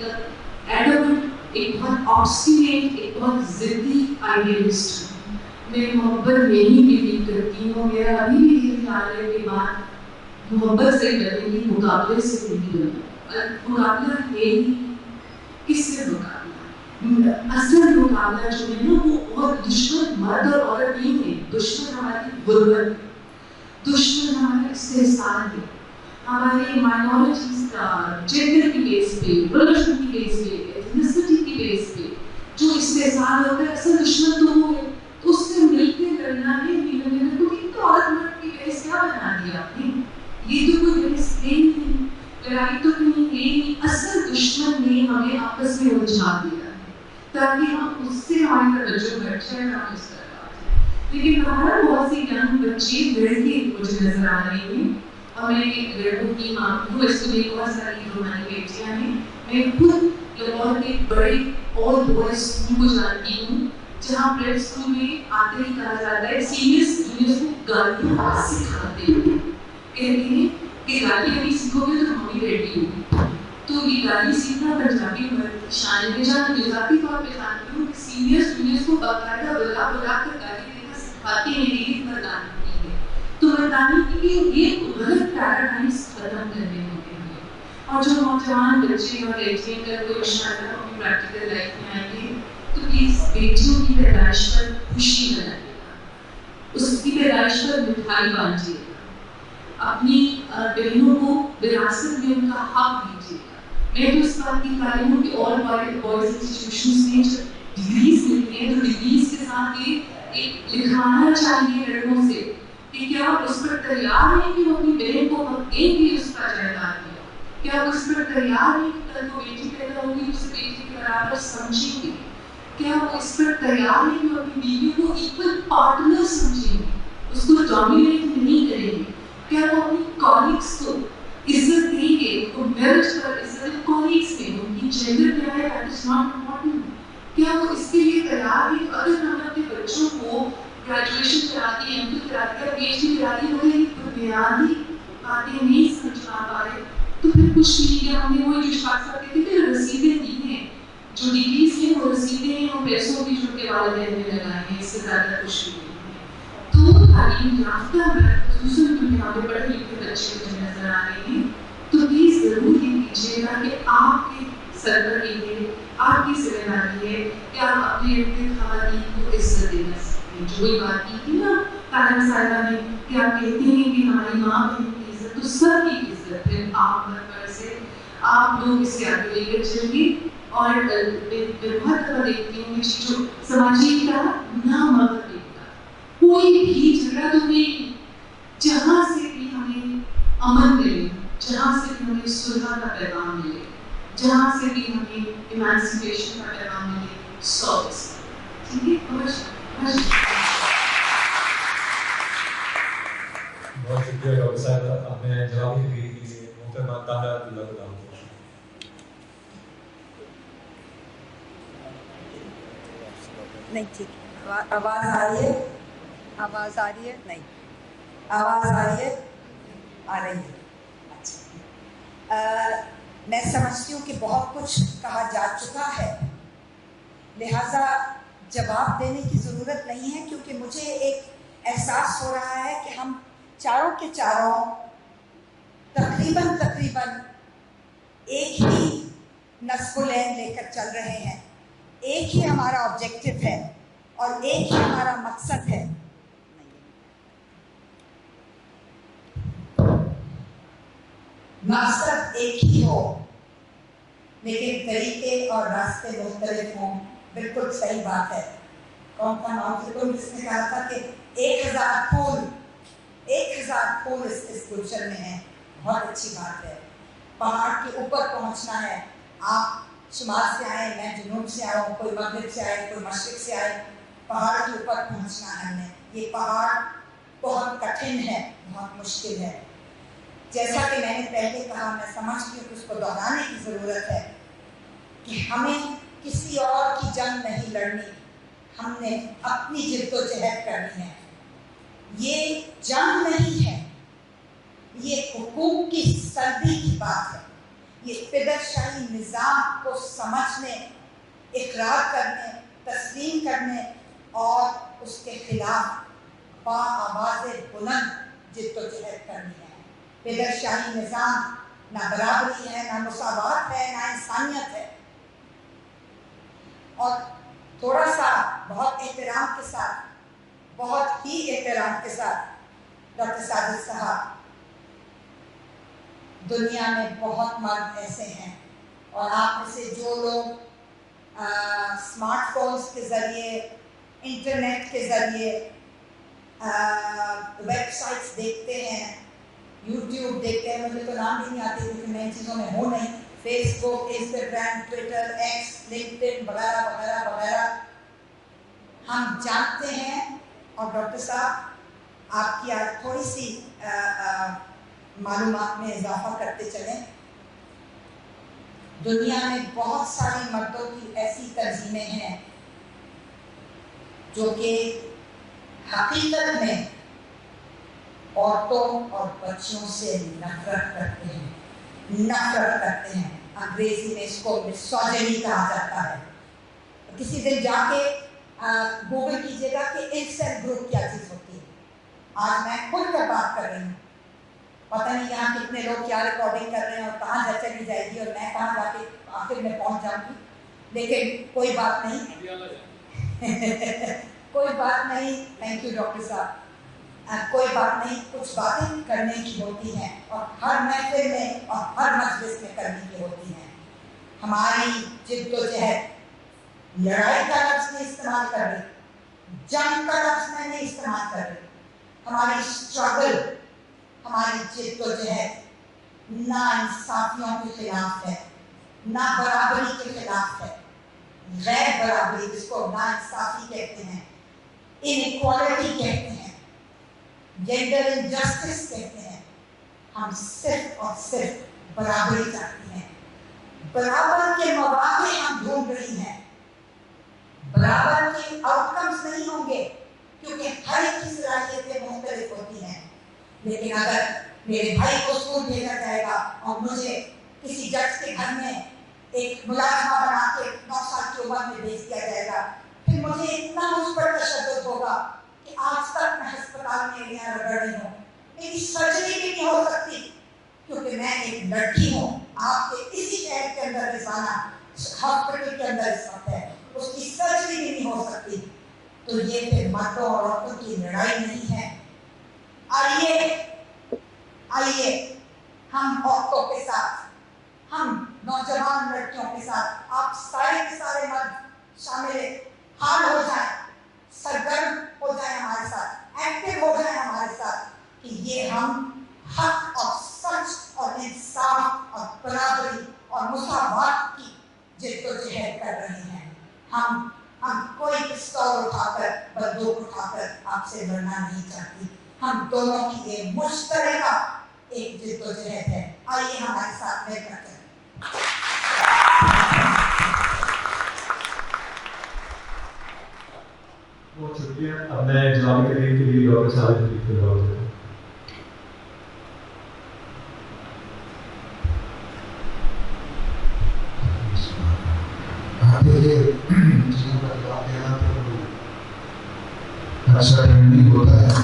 ایڈمنٹ, ایک بہت آبسٹینیٹ, ایک بہت ضدی آئیڈیلسٹ ہوں. میں محبت میں ہی بلیو کرتی ہوں. میرا ابھی بھی یہ خیال ہے کہ بات محبت سے کریں گی, مقابلے سے نہیں کریں. مقابلہ ہے ہی کس سے مقابلہ؟ اصل مقابلہ جو ہے نا وہ اور دشمن مرد اور عورت نہیں ہے. دشمن ہماری غربت, دشمن ہمارا استحصال ہے, ہمارے مائنورٹیز کا جینڈر کی بیس پہ, ریلیجن کی بیس پہ, ایتھنیسٹی کی بیس پہ جو استحصال ہوتا ہے, اصل دشمن تو وہ ہے. تو اس سے مل کے لڑنا ہے. تو ایک تو عورت مرد کی بحث کیا بنا دیا آپ نے؟ یہ تو کوئی بحث ہے ہی نہیں, لڑائی تو کہیں ہے نہیں. اصل دشمن نے ہمیں آپس میں الجھا دیا ہے تاکہ ہم اس سے ہماری توجہ ہٹ جائے, ہم اس طرح بات ہے. لیکن ہمارا بہت سی ینگ بچے لڑکے مجھے نظر آ رہے ہیں, اور میں لڑکوں کی ماں ہوں. اس کو میری بہت ساری رومانی بیٹیاں ہیں. میں خود لاہور کے بڑے آل بوائز اسکول کو جانتی ہوں جہاں پریپ اسکول میں آتے ہی کہا جاتا ہے سینئرس جونیئرس کو گالیاں سکھاتے ہیں. کہتے ہیں کہ گالیاں نہیں سیکھو گے تو ممی بیٹی ہوگی. تو یہ گالی سیکھنا پنجابی شان میں جان ذاتی طور پہ جانتی ہوں کہ سینئرس جونیئرس کو باقاعدہ بلا بلا کر گالی دینا سکھاتے ہیں. میری مردانی کی ہے تو مردانی کی یہ غلط پیراڈائمس ختم کرنے ہوتے ہیں. اور جو نوجوان بچے اور لڑکیاں کر وہ انشاءاللہ اپنی پریکٹیکل لائف میں آئیں گے تو پلیز بیٹیوں کی پیدائش پر خوشی منائیے گا, اس کی پیدائش پر مٹھائی بانٹیے گا, اپنی بہنوں کو وراثت میں ان کا حق دیجیے گا. میں تو اس بات کی قائل ہوں کہ آل بوائز انسٹیٹیوشنز میں جو ڈگریز ملتی ہیں تو ڈگریز کے ساتھ یہ ایک لکھوانا چاہیے لڑکوں سے کہ کیا آپ اس پر تیار ہیں کہ وہ اپنی بہن کو حق دیں گے اس کا جائیداد میں, کیا آپ اس پر تیار ہیں کہ کل کو بیٹی پیدا ہوگی اسے بیٹی کے برابر سمجھیں گے, کیا آپ اس پر تیار ہیں کہ اپنی بیوی کو ایکول پارٹنر سمجھیں گے, اس کو ڈومینیٹ نہیں کریں گے, کیا وہ اپنی کالیگس کو عزت دیں گے, ان کو میرٹ پر عزت کالیگس میں, ان کی جینڈر کیا ہے دیٹ از ناٹ امپورٹنٹ, کیا وہ اس کے لیے تیار ہیں. اگر ہم اپنے بچوں کو گریجویشن کراتی ہے, ایم فل کراتی ہے, پی ایچ ڈی کراتی ہے, مگر یہ بنیادی باتیں نہیں سمجھ پا رہے تو پھر کچھ نہیں کیا. ہم نے وہ جو شخص کہتے تھے رسیدیں دی ہیں, جو ڈگریز ہیں وہ رسیدیں ہیں, وہ پیسوں بھی جو کے والدین نے لگائے ہیں, اس سے زیادہ کچھ نہیں ہے. تو تعلیم یافتہ خصوصاً دنیا میں پڑھے لکھے بچے مجھے نظر آ رہے ہیں تو پلیز ضرور یہ کیجیے گا کہ آپ کے سر پر یہ آپ کی ذمہ داری ہے کہ آپ اپنے اپنے خواتین کو عزت دینا سکیں. جو یہ بات کی تھی نا طالب صاحبہ نے کہ آپ کہتے ہیں کہ ہماری ماں بہن کی عزت, تو سب کی عزت ہے. آپ پر سے آپ لوگ اس کے آگے لے کر چلیے. اور میں بہت دفعہ دیکھتی ہوں کہ جو سماجی کا نہ مذہب کا کوئی بھی جھگڑا تو نہیں, جہاں سے بھی ہمیں امن ملے, جہاں سے بھی ہمیں صلح کا پیغام ملے, جہاں سے بھی ہمیں ایمانسیپیشن کا پیغام ملے, 100%. ٹھیک ہے, بہت شکریہ ڈاکٹر صاحبہ. اب میں جوابی تقریر کے لیے محترمہ طاہرہ عبداللہ کو دعوت کرتا ہوں. نہیں ٹھیک ہے, آواز آ رہی ہے, آواز آ رہی ہے, نہیں آواز آ رہی ہے, آ رہی ہے. اچھا, میں سمجھتی ہوں کہ بہت کچھ کہا جا چکا ہے, لہٰذا جواب دینے کی ضرورت نہیں ہے, کیونکہ مجھے ایک احساس ہو رہا ہے کہ ہم چاروں کے چاروں تقریباً ایک ہی نصب العین لے کر چل رہے ہیں. ایک ہی ہمارا آبجیکٹو ہے اور ایک ہی ہمارا مقصد ہے. مقصد ایک ہی ہو لیکن طریقے اور راستے مختلف ہوں. بالکل صحیح بات ہے. کون کا نام سے کوئی اس نے کہا تھا کہ 1000 پھول اس گلشن میں ہیں. بہت اچھی بات ہے. पहाड़ के ऊपर पहुंचना है। आप शुमाल से आए, मैं जुनूब से आया हूँ, कोई मगरिब से आए, कोई मशरिक से आए, पहाड़ के ऊपर पहुंचना है हमने। ये पहाड़ बहुत कठिन है, बहुत मुश्किल है। जैसा कि मैंने पहले कहा, मैं समझती हूँ कि उसको दोहराने की ज़रूरत है कि हमें किसी और की जंग नहीं लड़नी, हमने अपनी जिद्दोजहद करनी है। ये जंग नहीं है, ये हुकूक की सर्दी की बात है। ये फिदरशाही निज़ाम को समझने, इकरार करने, तस्लीम करने और उसके खिलाफ आवाज़ बुलंद जिद्दोजहद करनी है। फिदरशाही निज़ाम ना बराबरी है, ना मुसावात है, ना इंसानियत है। और थोड़ा सा बहुत एहतराम के साथ, बहुत ही एहतराम के साथ डॉक्टर साजिद साहब, दुनिया में बहुत मर्द ऐसे हैं और आप में से जो लोग स्मार्टफोन्स के ज़रिए, इंटरनेट के ज़रिए वेबसाइट्स देखते हैं, यूट्यूब देखते हैं, मुझे तो नाम भी नहीं आते क्योंकि मैं इन चीज़ों में हूँ नहीं, Facebook, Instagram, Twitter, x, LinkedIn वगैरह वगैरह वगैरह, हम जानते हैं। और डॉक्टर साहब आपकी आज थोड़ी सी मालूमात में इजाफा करते चलें। दुनिया में बहुत सारी मर्दों की ऐसी तंजीमें हैं जो कि हकीकत में औरतों और बच्चों से नफरत करते हैं, नफरत करते हैं। अंग्रेजी में इसको मिसोजिनी कहा जाता है। किसी दिन जाके गूगल कीजिएगा कि इंसेल ग्रुप क्या चीज़ होती है। आज मैं खुल कर बात कर रही हूँ, पता नहीं यहाँ कितने लोग क्या रिकॉर्डिंग कर रहे हैं और कहाँ जा चली जाएगी और मैं कहाँ जाके आखिर में पहुँच जाऊँगी, लेकिन कोई बात नहीं कोई बात नहीं। थैंक यू डॉक्टर साहब। कोई बात नहीं, कुछ बातें करने की होती हैं और हर महफिल में और हर मजलिस में करने की होती हैं। हमारी जिद्दोजहद, लड़ाई का लफ्ज़ नहीं इस्तेमाल कर रही, जंग का लफ्ज़ मैं नहीं इस्तेमाल कर रही, हमारी स्ट्रगल, हमारी जिद्दोजहद ना इंसाफियों के खिलाफ है, ना बराबरी के खिलाफ है। गैर बराबरी, जिसको ना इंसाफी कहते हैं, इनइक्वालिटी कहते हैं, जेंडर इनजस्टिस कहते हैं, हम सिर्फ और सिर्फ बराबरी चाहते हैं। बराबर के मौके हम ढूंढ रही हैं। बराबर के आउटकम्स नहीं होंगे क्योंकि हर एक की सलाहियतें मुख्तलिफ होती हैं। लेकिन अगर मेरे भाई को स्कूल भेजा जाएगा और मुझे किसी जज के घर में एक मुलाजमा बना के 9 साल की उम्र में भेज दिया जाएगा, फिर मुझे इतना मुझ पर तशद्दुद होगा कि आज तक मैं अस्पताल में यहाँ रगड़ रही हूँ, मेरी सर्जरी भी नहीं हो सकती क्योंकि मैं एक लड़की हूँ। आपके इसी शहर के अंदर रिसाना हॉस्पिटल के अंदर इस वक्त है, उसकी सर्जरी भी नहीं हो सकती। तो ये फिर मर्दों और औरतों की लड़ाई नहीं है। आइए हम औरतों के साथ, हम नौजवान लड़कियों के साथ, आप सारे के सारे मर्द शामिल हाल हो जाए, सरगर्म हो जाए हमारे साथ, एक्टिव हो जाए हमारे साथ कि ये हम हक और सच और इंसाफ और बराबरी और मुसावात की जिद्दोजहद कर रहे हैं। हम कोई पिस्तौल उठाकर, बंदूक उठाकर आपसे लड़ना नहीं चाहती। हम दोनों की ये मुश्तरका एक जिद्दोजहद है। आइए हमारे साथ मिलकर करें। बहुत शुक्रिया। अब मैं जवाबी तकरीर के लिए डॉक्टर साजिद तकरीर को जवाब देता हूँ। ऐसा नहीं होता है,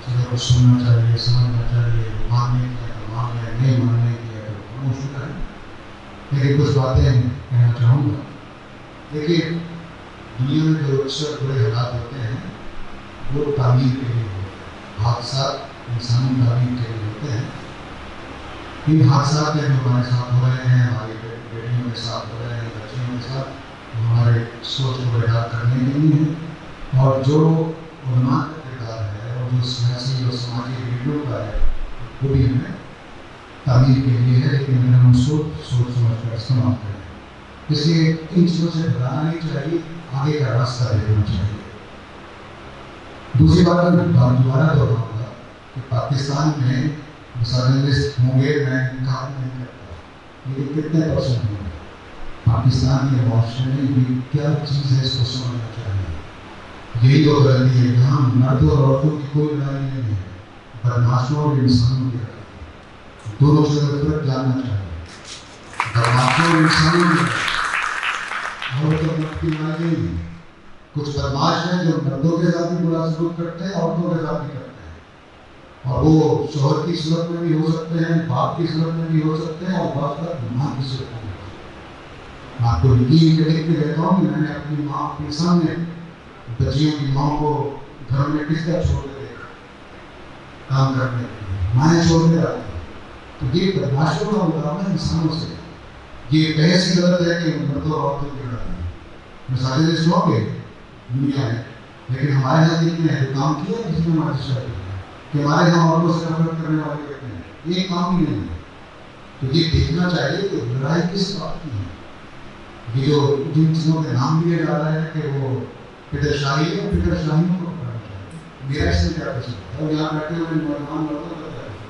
चीज़ों को सुनना चाहिए, समझना चाहिए, मानने की है, मानने नहीं मानने की है, मुश्किल है। लेकिन कुछ बातें कहना चाहूँगा। देखिए, दुनिया में जो अक्सर बुरे हालात होते हैं वो तामीर के लिए होते हैं, हादसा इंसानी तामीर के लिए होते हैं। इन हादसा में जो हमारे साथ हो रहे हैं, हमारी बेटियों के साथ हो रहे हैं, बच्चियों के साथ, हमारे सोच को बेदार करने के लिए है। और जो उलमा का किरदार है और जो सियासी और समाजी लीडरों का है, वो भी हमें تعمیر کے لیے ہے، لیکن میں نے اس کو سوچ سمجھ کر استعمال کریں، اس لیے ان چیزوں سے گھبرانا نہیں چاہیے، آگے کا راستہ دینا چاہیے۔ دوسری بات میں دوبارہ دہراؤں گا کہ پاکستان میں مساجنسٹ ہوں گے، میں انکار نہیں کرتا، لیکن کتنے پرسنٹ ہوں گے؟ پاکستان کے معاشرے میں یہ کیا چیز ہے، اس کو سمجھنا چاہیے۔ یہی تو غلطی ہے، یہاں مرد اور عورتوں کی کوئی لڑائی نہیں ہے، بدماشوں اور انسانوں کی لڑائی ہے، دونوں سے فرق جاننا چاہیے۔ بدماشوں اور انسانوں کی عورتوں کی لڑائی نہیں ہے۔ کچھ بدماش ہیں جو مردوں کے ساتھ بھی برا سلوک کرتے ہیں، عورتوں کے ساتھ بھی کرتے ہیں، اور وہ شوہر کی صورت میں بھی ہو سکتے ہیں، باپ کی صورت میں بھی ہو سکتے ہیں، اور بعض کا ماں کی صورت میں بھی ہو سکتے ہیں۔ میں آپ کو یقین کے لکھ کے دیتا ہوں کہ میں نے اپنی ماں اپنے سامنے بچیوں کی ماں کو گھر میں کس طرح چھوڑ کے دیکھا کام کرنے کے لیے، مائیں چھوڑ کے آتی۔ تو یہ بدماشوں کا مقابلہ انسانوں سے، یہ بحث ہی غلط ہے کہ مردوں اور عورتوں کی لڑائی ہے۔ مساجد ہوں گے دنیا میں، لیکن ہمارے یہاں کتنے ہیں جو کام کیا جس میں ہماری شادی ہے کہ ہمارے یہاں عورتوں سے نفرت کرنے والے کتنے ہیں؟ یہ کام ہی نہیں ہے۔ تو یہ دیکھنا چاہیے کہ لڑائی کس بات کی ہے۔ یہ جو جن چیزوں کے نام دیے جا رہے ہیں کہ وہ فکر شاہی ہے، فکر شاہیوں کو پکڑنا چاہیے۔ میرا اس سے کیا قصور ہے؟ اور یہاں بیٹھے ہوئے نوجوان لوگوں کا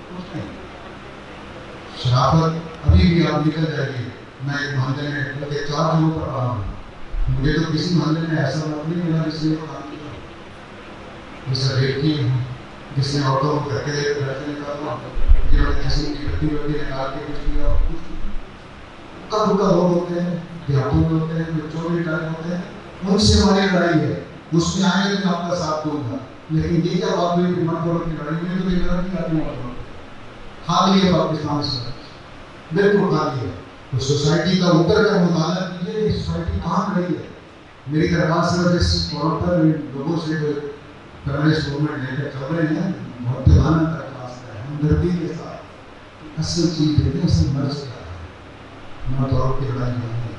کچھ نہیں۔ شرافت ابھی بھی آپ نکل جائیے۔ میں ایک محلے میں 4 دنوں پر رہا ہوں، مجھے تو کسی محلے میں ایسا مرد نہیں ملا جس نے کام کیا، جس نے ریپ کی، جس نے عورتوں کو گھر کے گھر سے نکالا، جنہوں نے قسم کی بتی بتی نکال کے کچھ کیا۔ کب کا لوگ ہوتے ہیں، دیہاتوں میں ہوتے ہیں، بچوں میں ٹائم ہوتے ہیں، ان سے ہماری لڑائی ہے، اس میں آئیں گے تو آپ کا ساتھ دوں گا۔ لیکن یہ کیا بات ہوئی کہ مرد عورت کی لڑائی میں تو یہ غلط نہیں آتی ہے، خالی ہے پاکستان سے، بالکل خالی ہے۔ تو سوسائٹی کا اوپر کا مطالعہ کیجیے کہ سوسائٹی کہاں رہی ہے۔ میری درخواست ہے جس طور پر لوگوں سے فیمنسٹ موومنٹ لے کر چل رہے ہیں، بہت دلانہ درخواست ہے، ہمدردی کے ساتھ اصل چیز ہے، اصل مرض کیا ہے، مرد عورت کی لڑائی نہیں ہے۔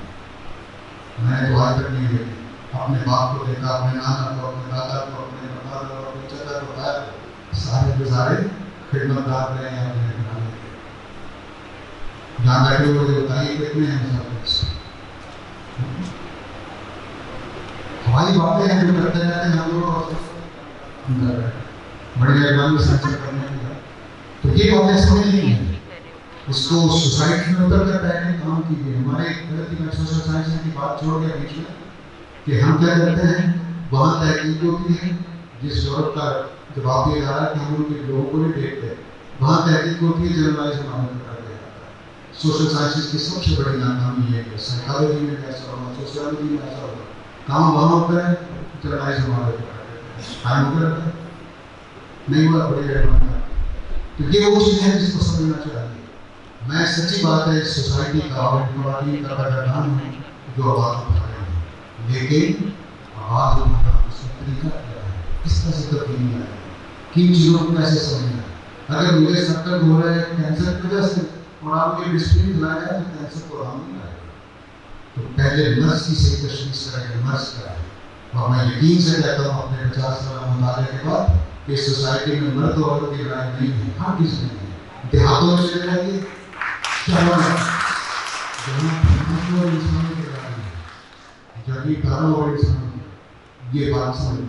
میں نے تو آج تک نہیں دیکھی، اپنے باپ کو دیکھا، اپنے نانا کو، اپنے دادا کو، اپنے پردادا کو، اپنے چچا کو، سارے کے سارے خدمت گار رہے ہیں اپنے گھرانے کے۔ جہاں بیٹھے ہوئے بتائیے کتنے ہیں مسافر؟ ہماری باتیں ہیں جو کرتے رہتے ہیں ہم لوگ، بڑی مہربانی سے کرنے کی۔ تو یہ باتیں سمجھ نہیں ہیں، اس کو سوسائٹی میں اتر کر بیٹھنے کام کیجیے۔ ہمارے غلطی میں سوشل سائنس کی بات چھوڑ کے بیچ میں کہ ہم کیا کرتے ہیں، وہاں تحقیق ہوتی ہے، جس عورت کا جواب دیا جا رہا ہے کہ ہم ان کے لوگوں کو نہیں دیکھتے، وہاں تحقیق ہوتی ہے، جنرلائز معاملہ کر دیا جاتا ہے۔ سوشل سائنسز کی سب سے بڑی ناکامی یہ ہے، سائیکالوجی میں ایسا ہوگا، سوشیالوجی میں ایسا ہوگا، کام وہاں ہوتا ہے، جنرلائز معاملہ کر دیتے ہیں، ٹائم ہو رہتا ہے نہیں ہوا، بڑی مہربانی۔ تو یہ وہ چیز ہے جس کو سمجھنا چاہیے۔ میں سچی بات ہے سوسائٹی کا اور قوانین کا قدردان ہوں جو آواز اٹھا رہے ہیں، لیکن آواز اٹھانا اس کا طریقہ کیا ہے، کس طرح سے تبدیلی آئے گی، کن چیزوں کو کیسے سمجھنا ہے۔ اگر مجھے سرکل ہو رہا ہے کینسر کی وجہ سے اور آپ کے ڈسپلن دلایا جائے تو کینسر کو آرام نہیں آئے گا۔ تو پہلے مرض کی صحیح تشخیص کریں کہ مرض کیا ہے، اور میں یقین سے کہتا ہوں اپنے 50 سال مطالعے کے بعد کہ سوسائٹی میں مرد اور عورت کی لڑائی نہیں ہے، ہر کس میں ہے۔ دیہاتوں میں چلے جائیے، جہاں انسانوں کی لڑائی ہے، جبھی کاروں اور انسانوں کی، یہ بات سمجھ